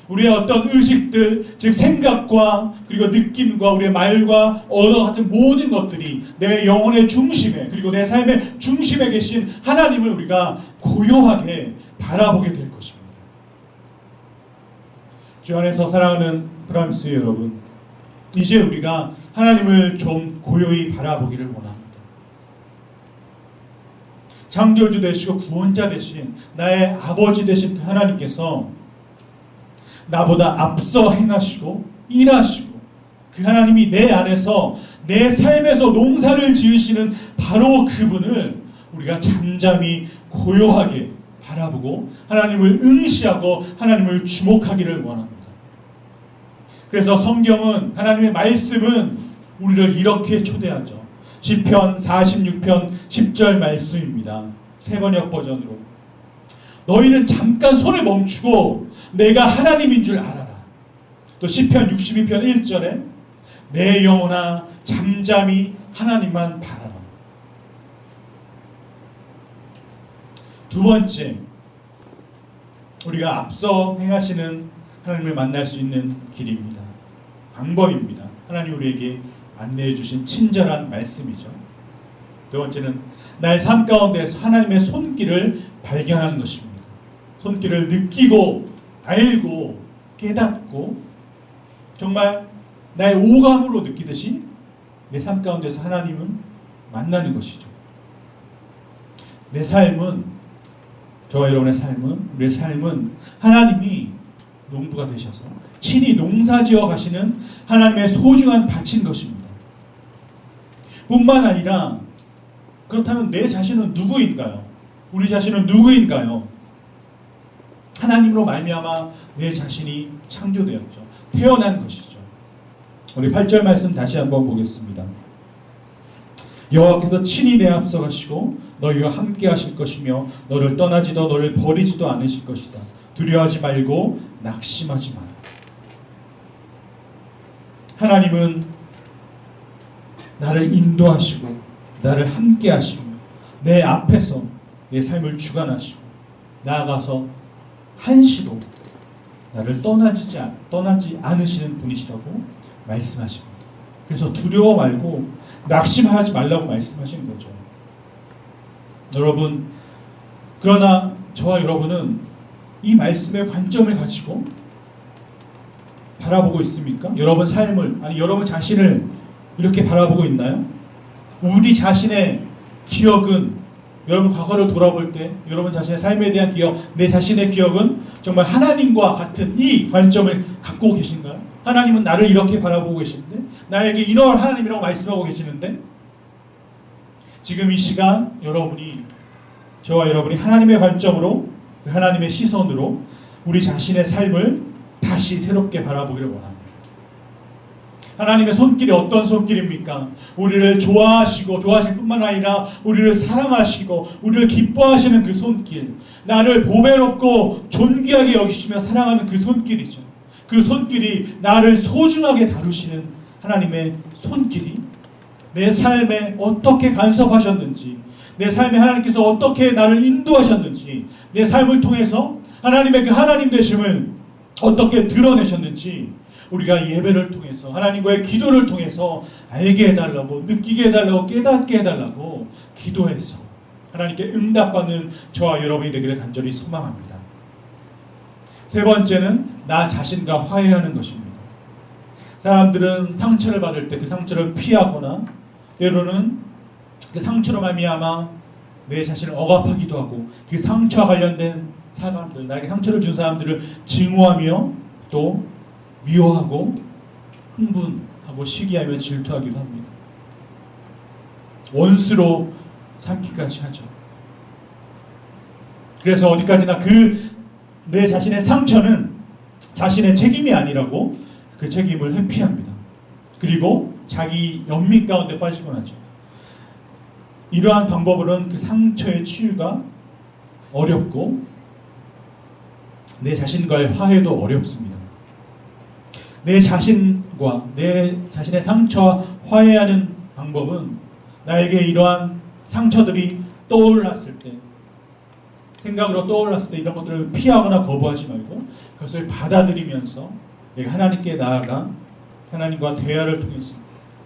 우리의 어떤 의식들, 즉 생각과 그리고 느낌과 우리의 말과 언어 같은 모든 것들이 내 영혼의 중심에, 그리고 내 삶의 중심에 계신 하나님을 우리가 고요하게 바라보게 될 것입니다. 주 안에서 사랑하는 프라미스 여러분, 이제 우리가 하나님을 좀 고요히 바라보기를 원합니다. 창조주 되시고 구원자 되신 나의 아버지 되신 그 하나님께서 나보다 앞서 행하시고 일하시고 그 하나님이 내 안에서 내 삶에서 농사를 지으시는 바로 그분을 우리가 잠잠히 고요하게 바라보고 하나님을 응시하고 하나님을 주목하기를 원합니다. 그래서 성경은, 하나님의 말씀은 우리를 이렇게 초대하죠. 시편 46편 10절 말씀입니다. 세번역 버전으로. 너희는 잠깐 손을 멈추고 내가 하나님인 줄 알아라. 또 시편 62편 1절에 내 영혼아 잠잠히 하나님만 바라라. 두 번째, 우리가 앞서 행하시는 하나님을 만날 수 있는 길입니다. 방법입니다. 하나님 우리에게 안내해 주신 친절한 말씀이죠. 두 번째는 나의 삶 가운데서 하나님의 손길을 발견하는 것입니다. 손길을 느끼고 알고 깨닫고 정말 나의 오감으로 느끼듯이 내 삶 가운데서 하나님은 만나는 것이죠. 내 삶은, 저와 여러분의 삶은, 우리의 삶은 하나님이 농부가 되셔서 친히 농사지어 가시는 하나님의 소중한 밭인 것입니다. 뿐만 아니라 그렇다면 내 자신은 누구인가요? 우리 자신은 누구인가요? 하나님으로 말미암아 내 자신이 창조되었죠. 태어난 것이죠. 우리 8절 말씀 다시 한번 보겠습니다. 여호와께서 친히 내 앞서 가시고 너희와 함께 하실 것이며 너를 떠나지도 너를 버리지도 않으실 것이다. 두려워하지 말고 낙심하지 마라. 하나님은 나를 인도하시고 나를 함께 하시고 내 앞에서 내 삶을 주관하시고 나아가서 한시도 나를 떠나지 않으시는 분이시라고 말씀하십니다. 그래서 두려워 말고 낙심하지 말라고 말씀하시는 거죠. 여러분, 그러나 저와 여러분은 이 말씀의 관점을 가지고 바라보고 있습니까? 여러분 삶을, 아니 여러분 자신을 이렇게 바라보고 있나요? 우리 자신의 기억은, 여러분 과거를 돌아볼 때 여러분 자신의 삶에 대한 기억, 내 자신의 기억은 정말 하나님과 같은 이 관점을 갖고 계신가요? 하나님은 나를 이렇게 바라보고 계시는데, 나에게 이러한 하나님이라고 말씀하고 계시는데, 지금 이 시간 여러분이, 저와 여러분이 하나님의 관점으로, 하나님의 시선으로 우리 자신의 삶을 다시 새롭게 바라보기를 원합니다. 하나님의 손길이 어떤 손길입니까? 우리를 좋아하실 뿐만 아니라 우리를 사랑하시고 우리를 기뻐하시는 그 손길, 나를 보배롭고 존귀하게 여기시며 사랑하는 그 손길이죠. 그 손길이 나를 소중하게 다루시는 하나님의 손길이 내 삶에 어떻게 간섭하셨는지, 내 삶에 하나님께서 어떻게 나를 인도하셨는지, 내 삶을 통해서 하나님의 그 하나님 되심을 어떻게 드러내셨는지 우리가 예배를 통해서, 하나님과의 기도를 통해서 알게 해달라고, 느끼게 해달라고, 깨닫게 해달라고 기도해서 하나님께 응답받는 저와 여러분이 되기를 간절히 소망합니다. 세 번째는 나 자신과 화해하는 것입니다. 사람들은 상처를 받을 때 그 상처를 피하거나 때로는 그 상처로 말미암아 내 자신을 억압하기도 하고, 그 상처와 관련된 사람들, 나에게 상처를 준 사람들을 증오하며 또 미워하고 흥분하고 시기하며 질투하기도 합니다. 원수로 삼기까지 하죠. 그래서 어디까지나 내 자신의 상처는 자신의 책임이 아니라고 그 책임을 회피합니다. 그리고 자기 연민 가운데 빠지곤 하죠. 이러한 방법으로는 그 상처의 치유가 어렵고 내 자신과의 화해도 어렵습니다. 내 자신과 내 자신의 상처와 화해하는 방법은 나에게 이러한 상처들이 떠올랐을 때, 생각으로 떠올랐을 때 이런 것들을 피하거나 거부하지 말고 그것을 받아들이면서 내가 하나님께 나아가 하나님과 대화를 통해서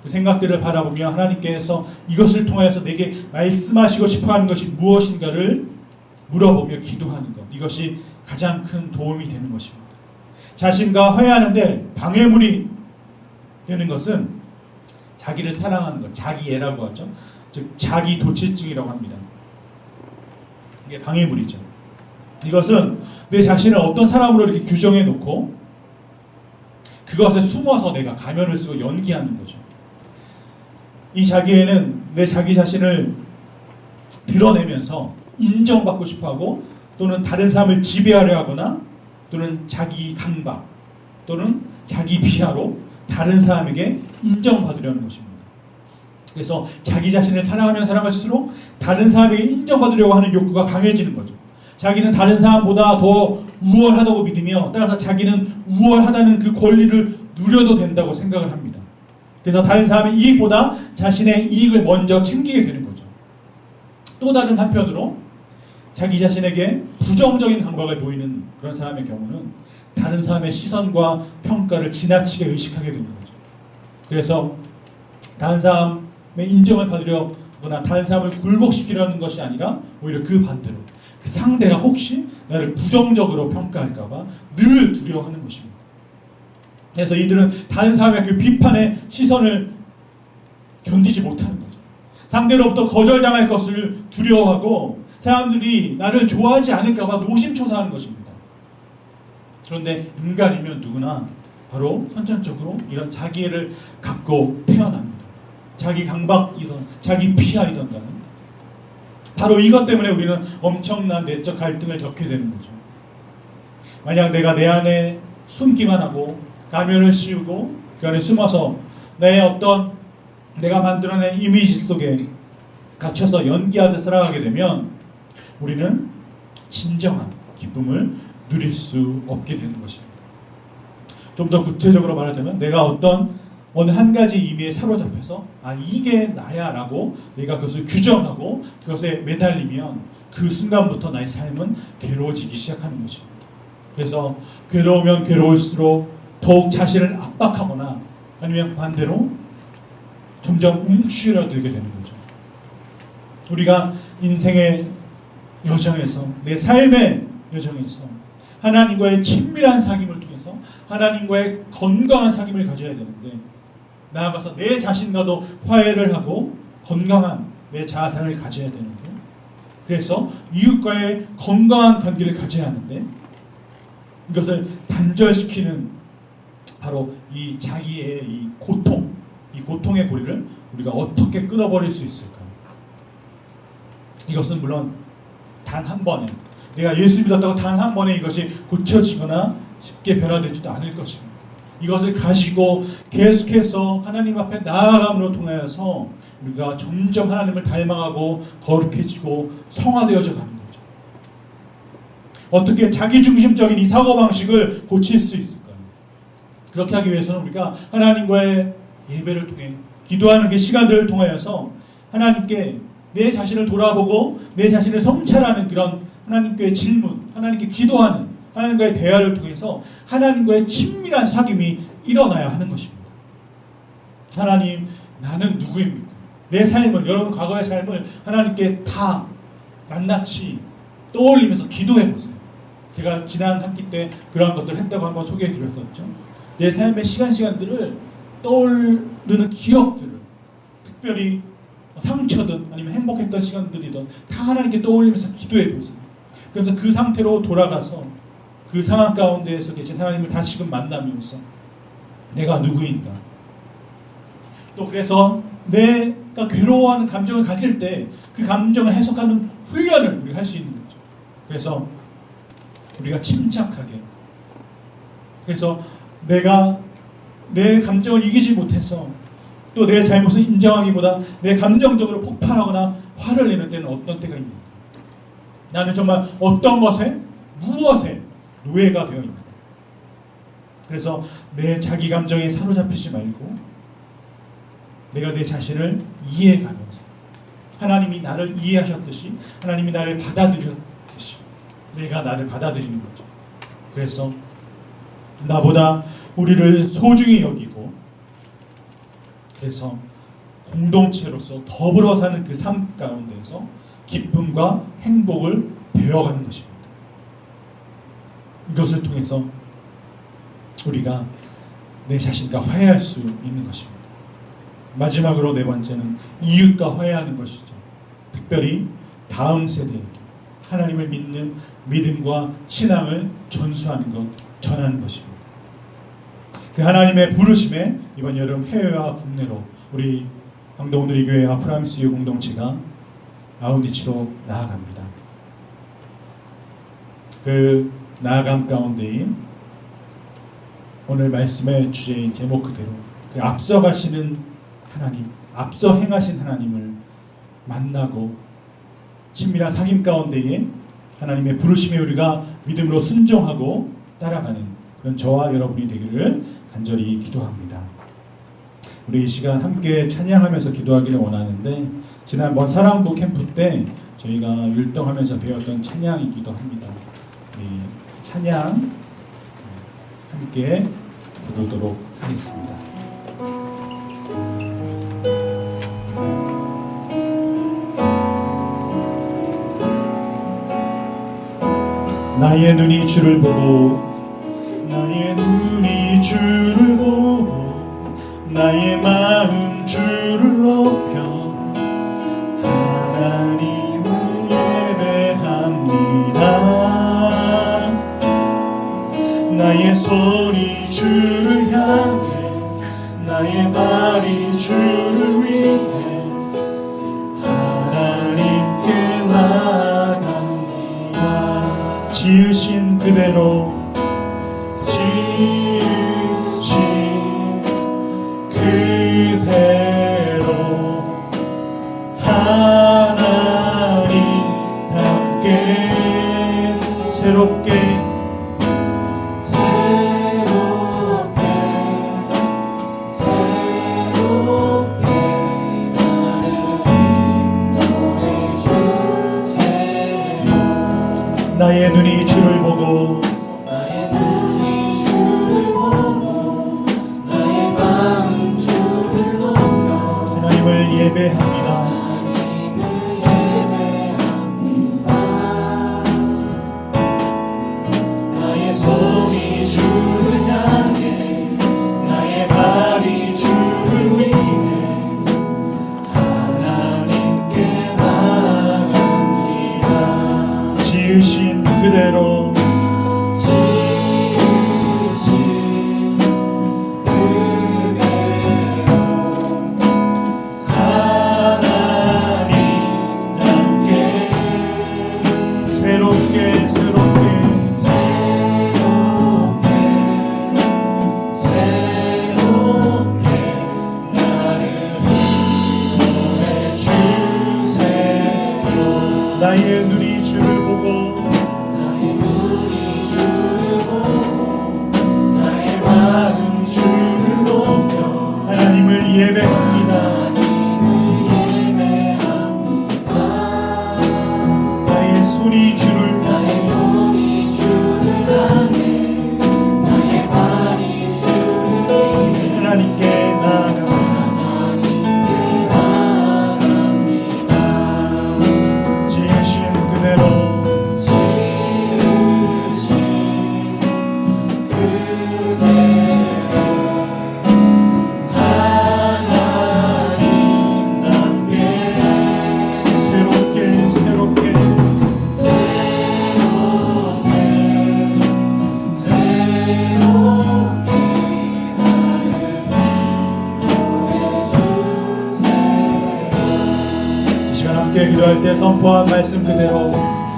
그 생각들을 바라보며 하나님께서 이것을 통해서 내게 말씀하시고 싶어하는 것이 무엇인가를 물어보며 기도하는 것, 이것이 가장 큰 도움이 되는 것입니다. 자신과 화해하는데 방해물이 되는 것은 자기를 사랑하는 것, 자기애라고 하죠. 즉 자기 도취증이라고 합니다. 이게 방해물이죠. 이것은 내 자신을 어떤 사람으로 이렇게 규정해 놓고 그것에 숨어서 내가 가면을 쓰고 연기하는 거죠. 이 자기애는 내 자기 자신을 드러내면서 인정받고 싶어하고 또는 다른 사람을 지배하려 하거나 또는 자기 강박 또는 자기 비하로 다른 사람에게 인정받으려는 것입니다. 그래서 자기 자신을 사랑하면 사랑할수록 다른 사람에게 인정받으려고 하는 욕구가 강해지는 거죠. 자기는 다른 사람보다 더 우월하다고 믿으며 따라서 자기는 우월하다는 그 권리를 누려도 된다고 생각을 합니다. 그래서 다른 사람의 이익보다 자신의 이익을 먼저 챙기게 되는 거죠. 또 다른 한편으로 자기 자신에게 부정적인 감각을 보이는 그런 사람의 경우는 다른 사람의 시선과 평가를 지나치게 의식하게 되는 거죠. 그래서 다른 사람의 인정을 받으려거나 다른 사람을 굴복시키려는 것이 아니라 오히려 그 반대로 그 상대가 혹시 나를 부정적으로 평가할까봐 늘 두려워하는 것입니다. 그래서 이들은 다른 사람의 그 비판의 시선을 견디지 못하는 거죠. 상대로부터 거절당할 것을 두려워하고 사람들이 나를 좋아하지 않을까봐 노심초사하는 것입니다. 그런데 인간이면 누구나 바로 선천적으로 이런 자기애를 갖고 태어납니다. 자기 강박이든 자기 피하이든 간에 바로 이것 때문에 우리는 엄청난 내적 갈등을 겪게 되는 거죠. 만약 내가 내 안에 숨기만 하고 가면을 씌우고 그 안에 숨어서 내 어떤 내가 만들어낸 이미지 속에 갇혀서 연기하듯 살아가게 되면 우리는 진정한 기쁨을 누릴 수 없게 되는 것입니다. 좀 더 구체적으로 말하자면 내가 어느 한 가지 의미에 사로잡혀서 이게 나야 라고 내가 그것을 규정하고 그것에 매달리면 그 순간부터 나의 삶은 괴로워지기 시작하는 것입니다. 그래서 괴로우면 괴로울수록 더욱 자신을 압박하거나 아니면 반대로 점점 움츠러들게 되는 거죠. 우리가 인생의 여정에서 내 삶의 여정에서 하나님과의 친밀한 사귐을 통해서 하나님과의 건강한 사귐을 가져야 되는데 나아가서 내 자신과도 화해를 하고 건강한 내 자아상을 가져야 되는데 그래서 이웃과의 건강한 관계를 가져야 하는데 이것을 단절시키는 바로 이 자기의 이 고통의 고리를 우리가 어떻게 끊어버릴 수 있을까요? 이것은 물론 단 한 번에 내가 예수 믿었다고 단 한 번에 이것이 고쳐지거나 쉽게 변화되지도 않을 것입니다. 이것을 가지고 계속해서 하나님 앞에 나아감으로 통하여서 우리가 점점 하나님을 닮아가고 거룩해지고 성화되어져 가는 거죠. 어떻게 자기중심적인 이 사고방식을 고칠 수 있을까요? 그렇게 하기 위해서는 우리가 하나님과의 예배를 통해 기도하는 그 시간들을 통하여서 하나님께 내 자신을 돌아보고 내 자신을 성찰하는 그런 하나님께 질문, 하나님께 기도하는 하나님과의 대화를 통해서 하나님과의 친밀한 사귐이 일어나야 하는 것입니다. 하나님, 나는 누구입니까? 내 삶을, 여러분 과거의 삶을 하나님께 다 낱낱이 떠올리면서 기도해 보세요. 제가 지난 학기 때 그러한 것들을 했다고 한번 소개해 드렸었죠. 내 삶의 시간들을 떠오르는 기억들을 특별히 상처든 아니면 행복했던 시간들이든 다 하나님께 떠올리면서 기도해 보세요. 그래서 그 상태로 돌아가서 그 상황 가운데에서 계신 하나님을 다시금 만나면서 내가 누구인가 또 그래서 내가 괴로워하는 감정을 가질 때 그 감정을 해석하는 훈련을 우리가 할 수 있는 거죠. 그래서 우리가 침착하게 그래서 내가 내 감정을 이기지 못해서 또 내 잘못을 인정하기보다 내 감정적으로 폭발하거나 화를 내는 때는 어떤 때가 있는가? 나는 정말 어떤 것에 무엇에 노예가 되어 있는가? 그래서 내 자기 감정에 사로잡히지 말고 내가 내 자신을 이해해가면서 하나님이 나를 이해하셨듯이 하나님이 나를 받아들였듯이 내가 나를 받아들이는 거죠. 그래서 나보다 우리를 소중히 여기고 그래서 공동체로서 더불어 사는 그 삶 가운데서 기쁨과 행복을 배워가는 것입니다. 이것을 통해서 우리가 내 자신과 화해할 수 있는 것입니다. 마지막으로 네 번째는 이웃과 화해하는 것이죠. 특별히 다음 세대에게 하나님을 믿는 믿음과 신앙을 전수하는 것, 전하는 것입니다. 그 하나님의 부르심에 이번 여름 해외와 국내로 우리 강동누리교회와 프라미스유 공동체가 아우디치로 나아갑니다. 그 나아감 가운데에 오늘 말씀의 주제인 제목 그대로 그 앞서가시는 하나님, 앞서 행하신 하나님을 만나고 친밀한 사귐 가운데에 하나님의 부르심에 우리가 믿음으로 순종하고 따라가는 그런 저와 여러분이 되기를 간절히 기도합니다. 우리 이 시간 함께 찬양하면서 기도하기를 원하는데 지난번 사랑부 캠프 때 저희가 율동하면서 배웠던 찬양이기도 합니다. 이 찬양 함께 부르도록 하겠습니다. 나의 눈이 주를 보고 나의 눈이 주를 보고 나의 마음 주를 높여 하나님을 예배합니다. 나의 손이 주를 향해 나의 발이 주를 위해 하나님께 나아갑니다. 지으신 그대로 그대로 하나님답게 새롭게 나의 눈이 주를 보고 나의 눈이 주를 보고 나의 마음 주를 높여 하나님을 예배합니다. 나의 손이 주를 향해 나의 발이 주를 위해 하나님께 나아갑니다. 지으신 그대로 하나님답게 새롭게 나를 보내주세요. 나의 눈이 주를 보고 하나님을 예배합니다. 나의 손이 주를 향해 나의 발이 주를 위해 하나님께 나아갑니다. 지으신 그대로 기도할 때 선포한 말씀 그대로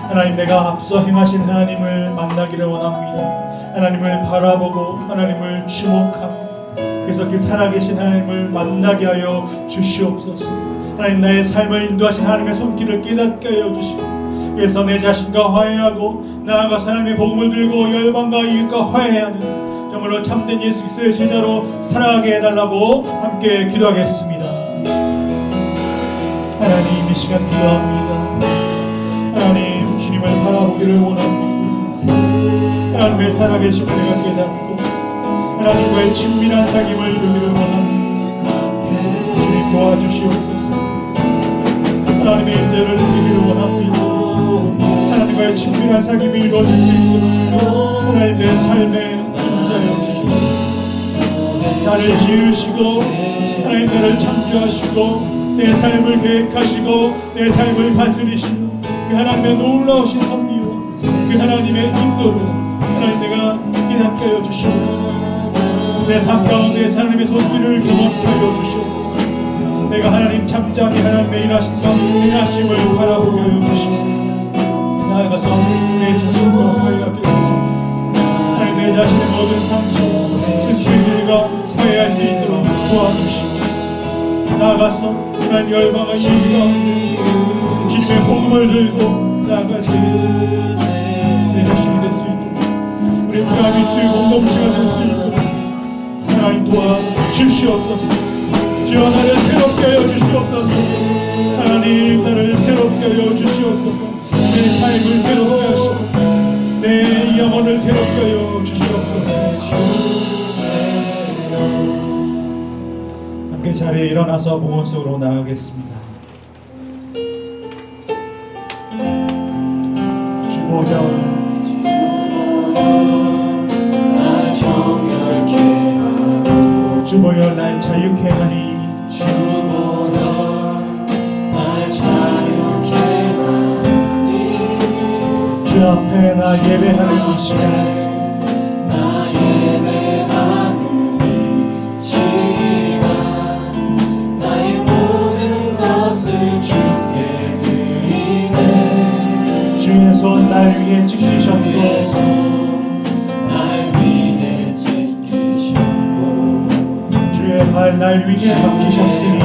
하나님, 내가 앞서 행하신 하나님을 만나기를 원합니다. 하나님을 바라보고 하나님을 주목하고 그래서 그 살아계신 하나님을 만나게 하여 주시옵소서. 하나님, 나의 삶을 인도하신 하나님의 손길을 깨닫게 하여 주시고 그래서 내 자신과 화해하고 나아가서 하나님의 복음을 들고 열방과 이웃과 화해하는 정말로 참된 예수 그리스도의 제자로 살아가게 해달라고 함께 기도하겠습니다. 하나님, 이 시간 기도합니다. 하나님, 주님을 바라보기를 원합니다. 하나님의 살아계신 은혜가 깨닫고 하나님과의 친밀한 사귐을 이루기를 원합니다. 주님 도와주시옵소서. 하나님의 인자를 누리기를 원합니다. 하나님과의 친밀한 사귐이 이루어질 수 있도록 하나님 내 삶에 인자여 주시옵소서. 나를 지으시고 하나님 나를 창조하시고 내 삶을 계획하시고 내 삶을 다스리시는 그 하나님의 놀라우신 섭리와 그 하나님의 인도를 하나님 내가 깨닫게 하여 주시옵소서. 내 삶 가운데 하나님의 손길을 경험케 하여 주시옵소서. 내가 하나님 잠잠히 하나님의 일하심과 행하심을 바라보게 하여 주시고 나아가서 내 자신과 화해하게 하나님 내 자신의 모든 상처 슬픔들과 화해할 수 있도록 도와주시고 나아가서 하나님 열방의 예수 가운데 주님의 복음을 들고 나아가서 내 자신이 될 수 있도록 우리 프라미스의 공동체가 될 수 있도록 하나님 도와주시옵소서. 주여 나를 새롭게 하여 주시옵소서. 하나님 나를 새롭게 하여 주시옵소서. 내 삶을 새롭게 하시고 내 영혼을 새롭게 하여 주시옵소서. 함께 자리에 일어나서 봉헌 속으로 나가겠습니다. 주보자 주보여 날 자유케 하니 주 앞에 나 예배하는 이 시간 주의 손 날 위에 찍히셨고 주의 발 날 위에 박히셨으니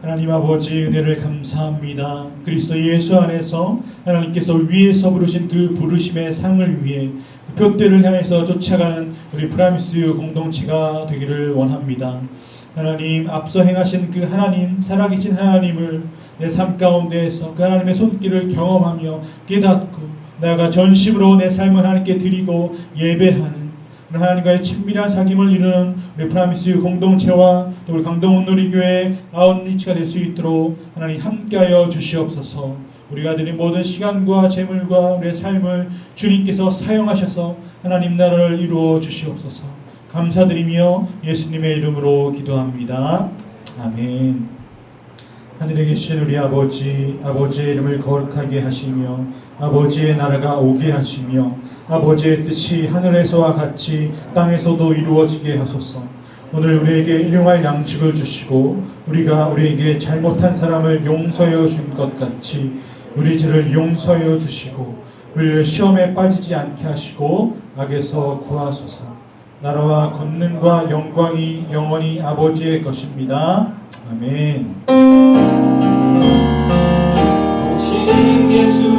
하나님 아버지 은혜를 감사합니다. 그리스도 예수 안에서 하나님께서 위에서 부르신 그 부르심의 상을 위해 그 표대를 향해서 쫓아가는 우리 프라미스 공동체가 되기를 원합니다. 하나님 앞서 행하신 그 하나님 살아계신 하나님을 내 삶 가운데에서 그 하나님의 손길을 경험하며 깨닫고 나아가 전심으로 내 삶을 하나님께 드리고 예배하는 하나님과의 친밀한 사귐을 이루는 우리 프라미스 공동체와 또 우리 강동원 누리교회 아웃리치가 될 수 있도록 하나님 함께하여 주시옵소서. 우리가 드린 모든 시간과 재물과 우리의 삶을 주님께서 사용하셔서 하나님 나라를 이루어 주시옵소서. 감사드리며 예수님의 이름으로 기도합니다. 아멘. 하늘에 계신 우리 아버지, 아버지의 이름을 거룩하게 하시며 아버지의 나라가 오게 하시며 아버지의 뜻이 하늘에서와 같이 땅에서도 이루어지게 하소서. 오늘 우리에게 일용할 양식을 주시고 우리가 우리에게 잘못한 사람을 용서하여 준 것 같이 우리 죄를 용서하여 주시고 우리를 시험에 빠지지 않게 하시고 악에서 구하소서. 나라와 권능과 영광이 영원히 아버지의 것입니다. 아멘. 오직 예수